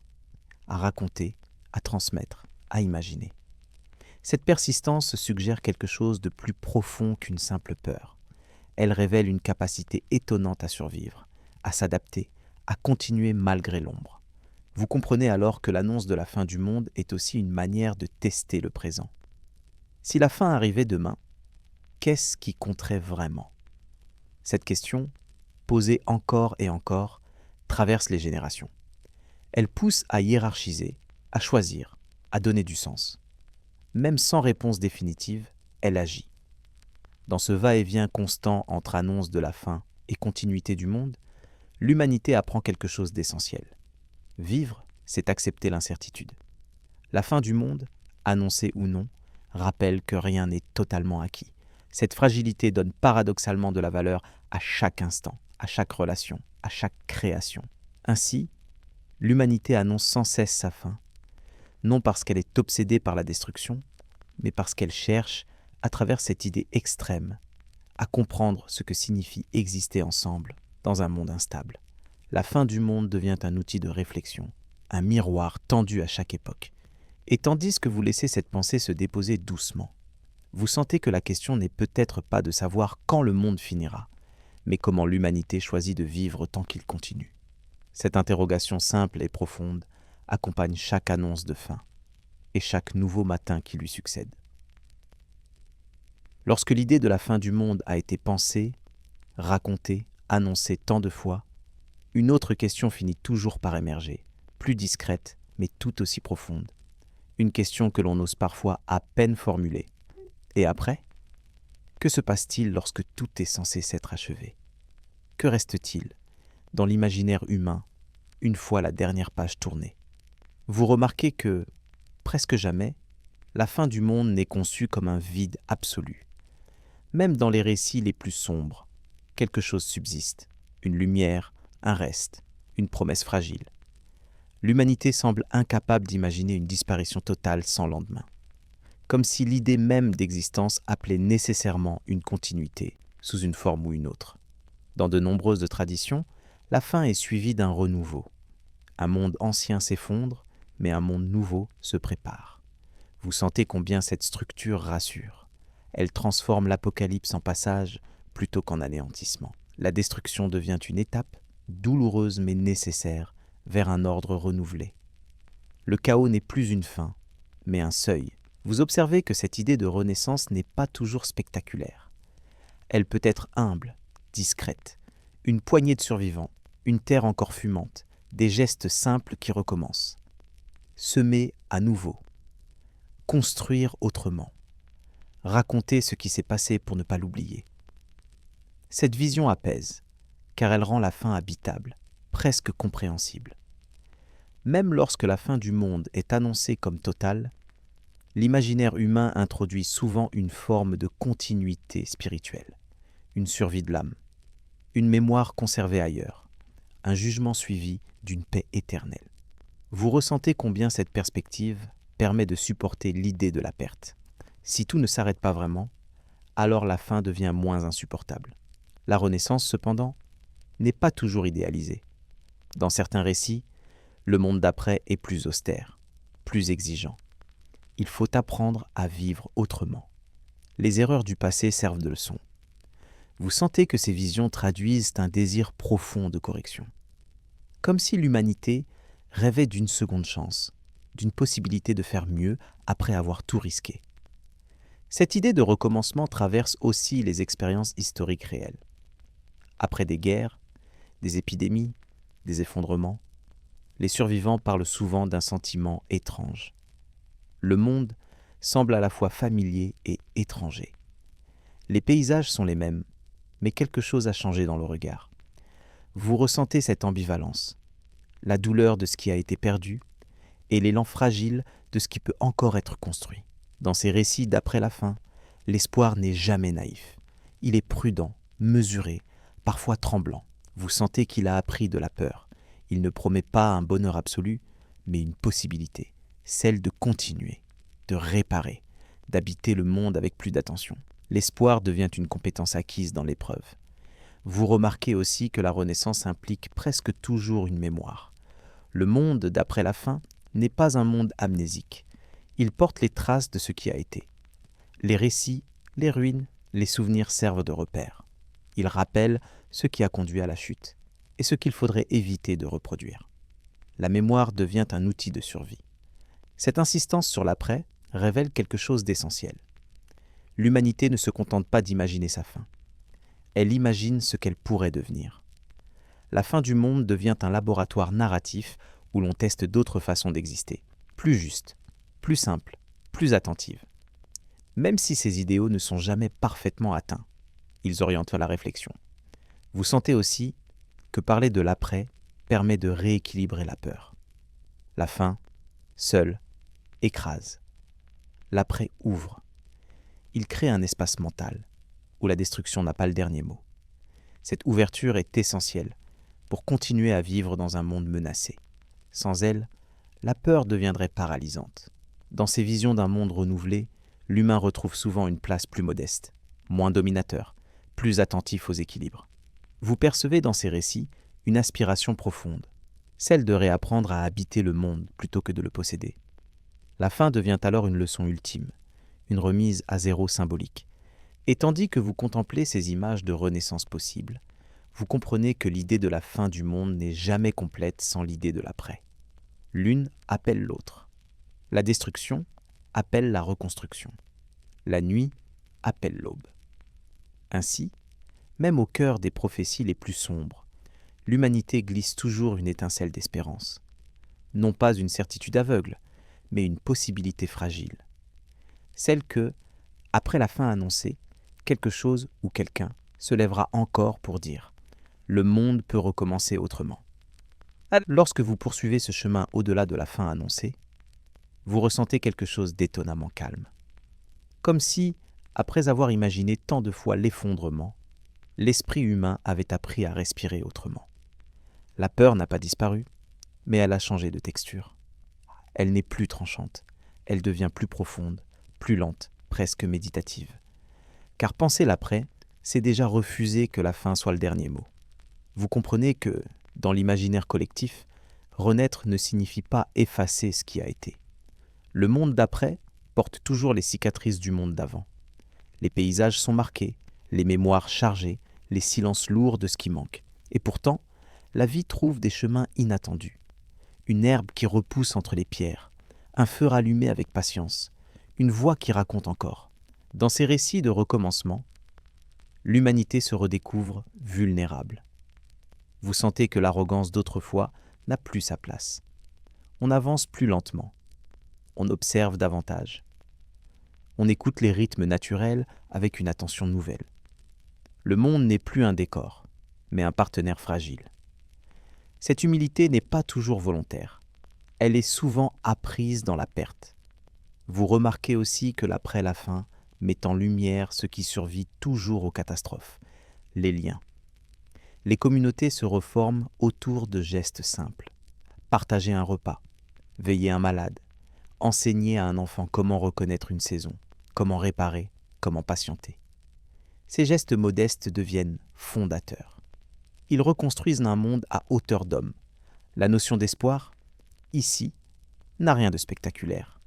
à raconter, à transmettre, à imaginer. Cette persistance suggère quelque chose de plus profond qu'une simple peur. Elle révèle une capacité étonnante à survivre, à s'adapter, à continuer malgré l'ombre. Vous comprenez alors que l'annonce de la fin du monde est aussi une manière de tester le présent. Si la fin arrivait demain, qu'est-ce qui compterait vraiment ? Cette question, posée encore et encore, traverse les générations. Elle pousse à hiérarchiser, à choisir, à donner du sens. Même sans réponse définitive, elle agit. Dans ce va-et-vient constant entre annonce de la fin et continuité du monde, l'humanité apprend quelque chose d'essentiel. Vivre, c'est accepter l'incertitude. La fin du monde, annoncée ou non, rappelle que rien n'est totalement acquis. Cette fragilité donne paradoxalement de la valeur à chaque instant, à chaque relation, à chaque création. Ainsi, l'humanité annonce sans cesse sa fin, non parce qu'elle est obsédée par la destruction, mais parce qu'elle cherche, à travers cette idée extrême, à comprendre ce que signifie exister ensemble dans un monde instable. La fin du monde devient un outil de réflexion, un miroir tendu à chaque époque. Et tandis que vous laissez cette pensée se déposer doucement, vous sentez que la question n'est peut-être pas de savoir quand le monde finira, mais comment l'humanité choisit de vivre tant qu'il continue. Cette interrogation simple et profonde accompagne chaque annonce de fin et chaque nouveau matin qui lui succède. Lorsque l'idée de la fin du monde a été pensée, racontée, annoncée tant de fois, une autre question finit toujours par émerger, plus discrète mais tout aussi profonde. Une question que l'on ose parfois à peine formuler. Et après ? Que se passe-t-il lorsque tout est censé s'être achevé ? Que reste-t-il dans l'imaginaire humain une fois la dernière page tournée ? Vous remarquez que, presque jamais, la fin du monde n'est conçue comme un vide absolu. Même dans les récits les plus sombres, quelque chose subsiste, une lumière, un reste, une promesse fragile. L'humanité semble incapable d'imaginer une disparition totale sans lendemain, comme si l'idée même d'existence appelait nécessairement une continuité, sous une forme ou une autre. Dans de nombreuses traditions, la fin est suivie d'un renouveau. Un monde ancien s'effondre, mais un monde nouveau se prépare. Vous sentez combien cette structure rassure. Elle transforme l'apocalypse en passage plutôt qu'en anéantissement. La destruction devient une étape, douloureuse mais nécessaire, vers un ordre renouvelé. Le chaos n'est plus une fin, mais un seuil. Vous observez que cette idée de renaissance n'est pas toujours spectaculaire. Elle peut être humble, discrète, une poignée de survivants, une terre encore fumante, des gestes simples qui recommencent. Semer à nouveau, construire autrement, raconter ce qui s'est passé pour ne pas l'oublier. Cette vision apaise, car elle rend la fin habitable, presque compréhensible. Même lorsque la fin du monde est annoncée comme totale, l'imaginaire humain introduit souvent une forme de continuité spirituelle, une survie de l'âme, une mémoire conservée ailleurs, un jugement suivi d'une paix éternelle. Vous ressentez combien cette perspective permet de supporter l'idée de la perte. Si tout ne s'arrête pas vraiment, alors la fin devient moins insupportable. La Renaissance, cependant, n'est pas toujours idéalisée. Dans certains récits, le monde d'après est plus austère, plus exigeant. Il faut apprendre à vivre autrement. Les erreurs du passé servent de leçon. Vous sentez que ces visions traduisent un désir profond de correction. Comme si l'humanité rêvait d'une seconde chance, d'une possibilité de faire mieux après avoir tout risqué. Cette idée de recommencement traverse aussi les expériences historiques réelles. Après des guerres, des épidémies, des effondrements, les survivants parlent souvent d'un sentiment étrange. Le monde semble à la fois familier et étranger. Les paysages sont les mêmes, mais quelque chose a changé dans le regard. Vous ressentez cette ambivalence, la douleur de ce qui a été perdu et l'élan fragile de ce qui peut encore être construit. Dans ces récits d'après la fin, l'espoir n'est jamais naïf. Il est prudent, mesuré, parfois tremblant. Vous sentez qu'il a appris de la peur. Il ne promet pas un bonheur absolu, mais une possibilité, celle de continuer, de réparer, d'habiter le monde avec plus d'attention. L'espoir devient une compétence acquise dans l'épreuve. Vous remarquez aussi que la Renaissance implique presque toujours une mémoire. Le monde d'après la fin n'est pas un monde amnésique. Il porte les traces de ce qui a été. Les récits, les ruines, les souvenirs servent de repères. Ils rappellent ce qui a conduit à la chute et ce qu'il faudrait éviter de reproduire. La mémoire devient un outil de survie. Cette insistance sur l'après révèle quelque chose d'essentiel. L'humanité ne se contente pas d'imaginer sa fin. Elle imagine ce qu'elle pourrait devenir. La fin du monde devient un laboratoire narratif où l'on teste d'autres façons d'exister, plus justes, plus simples, plus attentives. Même si ces idéaux ne sont jamais parfaitement atteints, ils orientent la réflexion. Vous sentez aussi que parler de l'après permet de rééquilibrer la peur. La fin, seule, écrase. L'après ouvre. Il crée un espace mental où la destruction n'a pas le dernier mot. Cette ouverture est essentielle pour continuer à vivre dans un monde menacé. Sans elle, la peur deviendrait paralysante. Dans ces visions d'un monde renouvelé, l'humain retrouve souvent une place plus modeste, moins dominateur, plus attentif aux équilibres. Vous percevez dans ces récits une aspiration profonde, celle de réapprendre à habiter le monde plutôt que de le posséder. La fin devient alors une leçon ultime, une remise à zéro symbolique. Et tandis que vous contemplez ces images de renaissance possible, vous comprenez que l'idée de la fin du monde n'est jamais complète sans l'idée de l'après. L'une appelle l'autre. La destruction appelle la reconstruction. La nuit appelle l'aube. Ainsi, même au cœur des prophéties les plus sombres, l'humanité glisse toujours une étincelle d'espérance. Non pas une certitude aveugle, mais une possibilité fragile. Celle que, après la fin annoncée, quelque chose ou quelqu'un se lèvera encore pour dire « Le monde peut recommencer autrement ». Lorsque vous poursuivez ce chemin au-delà de la fin annoncée, vous ressentez quelque chose d'étonnamment calme. Comme si, après avoir imaginé tant de fois l'effondrement, l'esprit humain avait appris à respirer autrement. La peur n'a pas disparu, mais elle a changé de texture. Elle n'est plus tranchante, elle devient plus profonde, plus lente, presque méditative. Car penser l'après, c'est déjà refuser que la fin soit le dernier mot. Vous comprenez que, dans l'imaginaire collectif, renaître ne signifie pas effacer ce qui a été. Le monde d'après porte toujours les cicatrices du monde d'avant. Les paysages sont marqués, les mémoires chargées, les silences lourds de ce qui manque. Et pourtant, la vie trouve des chemins inattendus. Une herbe qui repousse entre les pierres, un feu rallumé avec patience, une voix qui raconte encore. Dans ces récits de recommencement, l'humanité se redécouvre vulnérable. Vous sentez que l'arrogance d'autrefois n'a plus sa place. On avance plus lentement. On observe davantage. On écoute les rythmes naturels avec une attention nouvelle. Le monde n'est plus un décor, mais un partenaire fragile. Cette humilité n'est pas toujours volontaire. Elle est souvent apprise dans la perte. Vous remarquez aussi que l'après la fin met en lumière ce qui survit toujours aux catastrophes, les liens. Les communautés se reforment autour de gestes simples. Partager un repas, veiller un malade, enseigner à un enfant comment reconnaître une saison, comment réparer, comment patienter. Ces gestes modestes deviennent fondateurs. Ils reconstruisent un monde à hauteur d'homme. La notion d'espoir, ici, n'a rien de spectaculaire.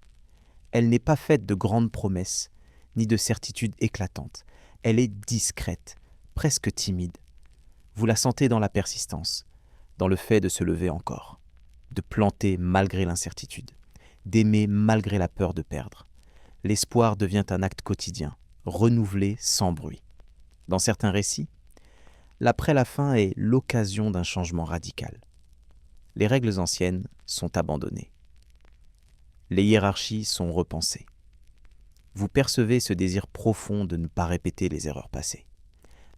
Elle n'est pas faite de grandes promesses, ni de certitudes éclatantes. Elle est discrète, presque timide. Vous la sentez dans la persistance, dans le fait de se lever encore, de planter malgré l'incertitude, d'aimer malgré la peur de perdre. L'espoir devient un acte quotidien, renouvelé sans bruit. Dans certains récits, l'après la fin est l'occasion d'un changement radical. Les règles anciennes sont abandonnées. Les hiérarchies sont repensées. Vous percevez ce désir profond de ne pas répéter les erreurs passées.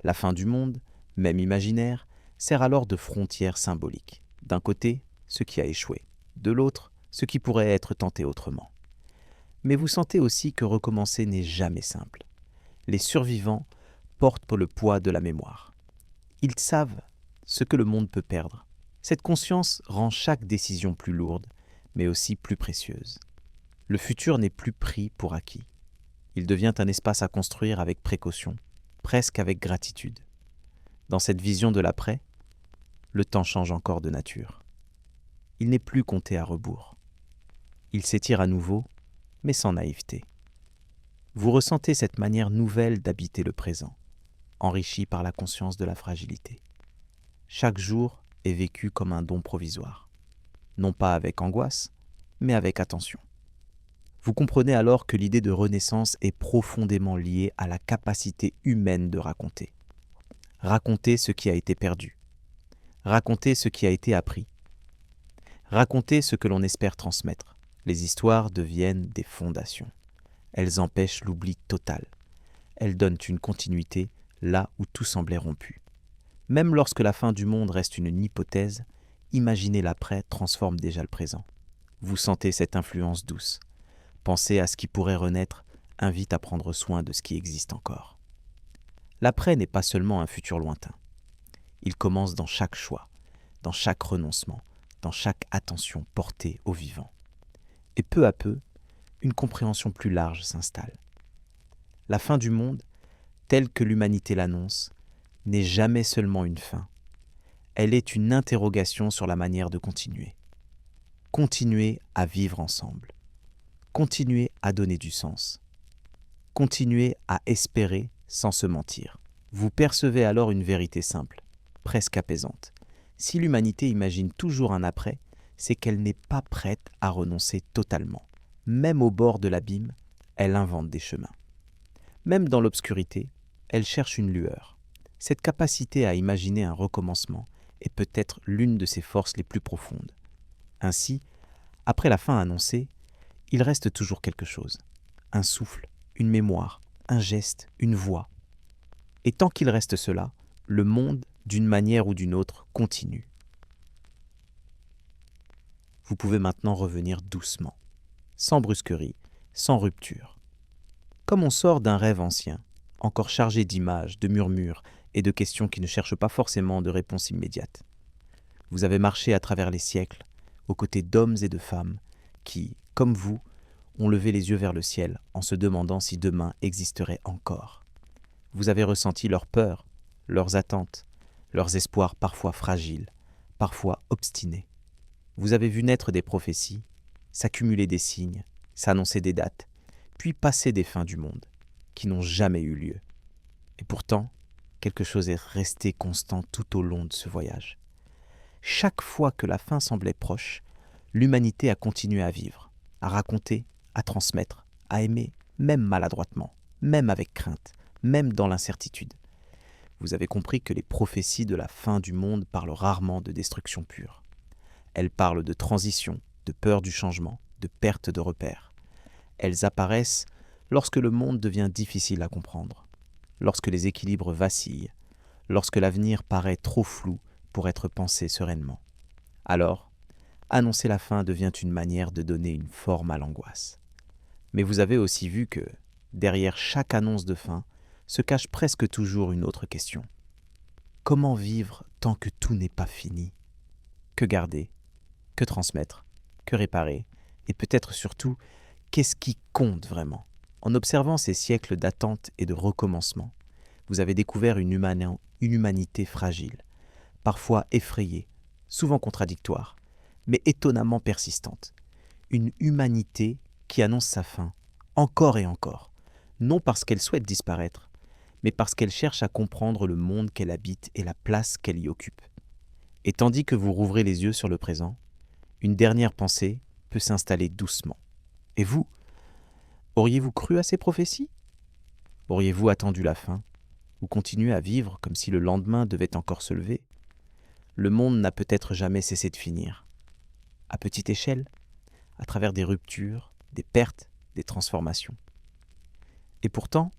La fin du monde, même imaginaire, sert alors de frontière symbolique. D'un côté, ce qui a échoué. De l'autre, ce qui pourrait être tenté autrement. Mais vous sentez aussi que recommencer n'est jamais simple. Les survivants portent le poids de la mémoire. Ils savent ce que le monde peut perdre. Cette conscience rend chaque décision plus lourde, mais aussi plus précieuse. Le futur n'est plus pris pour acquis. Il devient un espace à construire avec précaution, presque avec gratitude. Dans cette vision de l'après, le temps change encore de nature. Il n'est plus compté à rebours. Il s'étire à nouveau, mais sans naïveté. Vous ressentez cette manière nouvelle d'habiter le présent, enrichie par la conscience de la fragilité. Chaque jour est vécu comme un don provisoire, non pas avec angoisse, mais avec attention. Vous comprenez alors que l'idée de renaissance est profondément liée à la capacité humaine de raconter. Raconter ce qui a été perdu. Raconter ce qui a été appris. Raconter ce que l'on espère transmettre. Les histoires deviennent des fondations. Elles empêchent l'oubli total. Elles donnent une continuité là où tout semblait rompu. Même lorsque la fin du monde reste une hypothèse, imaginer l'après transforme déjà le présent. Vous sentez cette influence douce. Penser à ce qui pourrait renaître invite à prendre soin de ce qui existe encore. L'après n'est pas seulement un futur lointain. Il commence dans chaque choix, dans chaque renoncement, dans chaque attention portée au vivant. Et peu à peu, une compréhension plus large s'installe. La fin du monde, telle que l'humanité l'annonce, n'est jamais seulement une fin. Elle est une interrogation sur la manière de continuer. Continuer à vivre ensemble. Continuer à donner du sens. Continuer à espérer sans se mentir. Vous percevez alors une vérité simple, presque apaisante. Si l'humanité imagine toujours un après, c'est qu'elle n'est pas prête à renoncer totalement. Même au bord de l'abîme, elle invente des chemins. Même dans l'obscurité, elle cherche une lueur. Cette capacité à imaginer un recommencement est peut-être l'une de ses forces les plus profondes. Ainsi, après la fin annoncée, il reste toujours quelque chose. Un souffle, une mémoire, un geste, une voix. Et tant qu'il reste cela, le monde, d'une manière ou d'une autre, continue. Vous pouvez maintenant revenir doucement, sans brusquerie, sans rupture. Comme on sort d'un rêve ancien, encore chargé d'images, de murmures et de questions qui ne cherchent pas forcément de réponse immédiate. Vous avez marché à travers les siècles, aux côtés d'hommes et de femmes qui, comme vous, ont levé les yeux vers le ciel en se demandant si demain existerait encore. Vous avez ressenti leurs peurs, leurs attentes, leurs espoirs parfois fragiles, parfois obstinés. Vous avez vu naître des prophéties, s'accumuler des signes, s'annoncer des dates, puis passer des fins du monde, qui n'ont jamais eu lieu. Et pourtant, quelque chose est resté constant tout au long de ce voyage. Chaque fois que la fin semblait proche, l'humanité a continué à vivre, à raconter, à transmettre, à aimer, même maladroitement, même avec crainte, même dans l'incertitude. vous avez compris que les prophéties de la fin du monde parlent rarement de destruction pure. Elles parlent de transition, de peur du changement, de perte de repères. Elles apparaissent lorsque le monde devient difficile à comprendre, lorsque les équilibres vacillent, lorsque l'avenir paraît trop flou pour être pensé sereinement. Alors, annoncer la fin devient une manière de donner une forme à l'angoisse. Mais vous avez aussi vu que, derrière chaque annonce de fin, se cache presque toujours une autre question. Comment vivre tant que tout n'est pas fini? Que garder? Que transmettre? Que réparer? Et peut-être surtout, qu'est-ce qui compte vraiment? En observant ces siècles d'attente et de recommencement, vous avez découvert une humanité fragile, parfois effrayée, souvent contradictoire, mais étonnamment persistante. Une humanité qui annonce sa fin, encore et encore, non parce qu'elle souhaite disparaître, mais parce qu'elle cherche à comprendre le monde qu'elle habite et la place qu'elle y occupe. Et tandis que vous rouvrez les yeux sur le présent, une dernière pensée peut s'installer doucement. Et vous, auriez-vous cru à ces prophéties? Auriez-vous attendu la fin, ou continué à vivre comme si le lendemain devait encore se lever? Le monde n'a peut-être jamais cessé de finir. À petite échelle, à travers des ruptures, des pertes, des transformations. Et pourtant,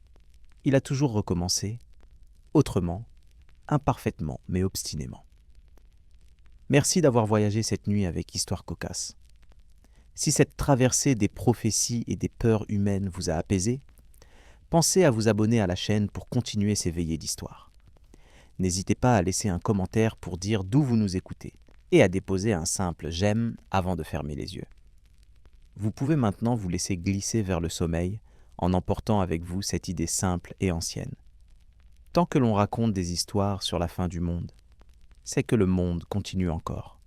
il a toujours recommencé, autrement, imparfaitement, mais obstinément. Merci d'avoir voyagé cette nuit avec Histoire Cocasse. Si cette traversée des prophéties et des peurs humaines vous a apaisé, pensez à vous abonner à la chaîne pour continuer ces veillées d'histoire. N'hésitez pas à laisser un commentaire pour dire d'où vous nous écoutez et à déposer un simple j'aime avant de fermer les yeux. Vous pouvez maintenant vous laisser glisser vers le sommeil en emportant avec vous cette idée simple et ancienne. Tant que l'on raconte des histoires sur la fin du monde, c'est que le monde continue encore.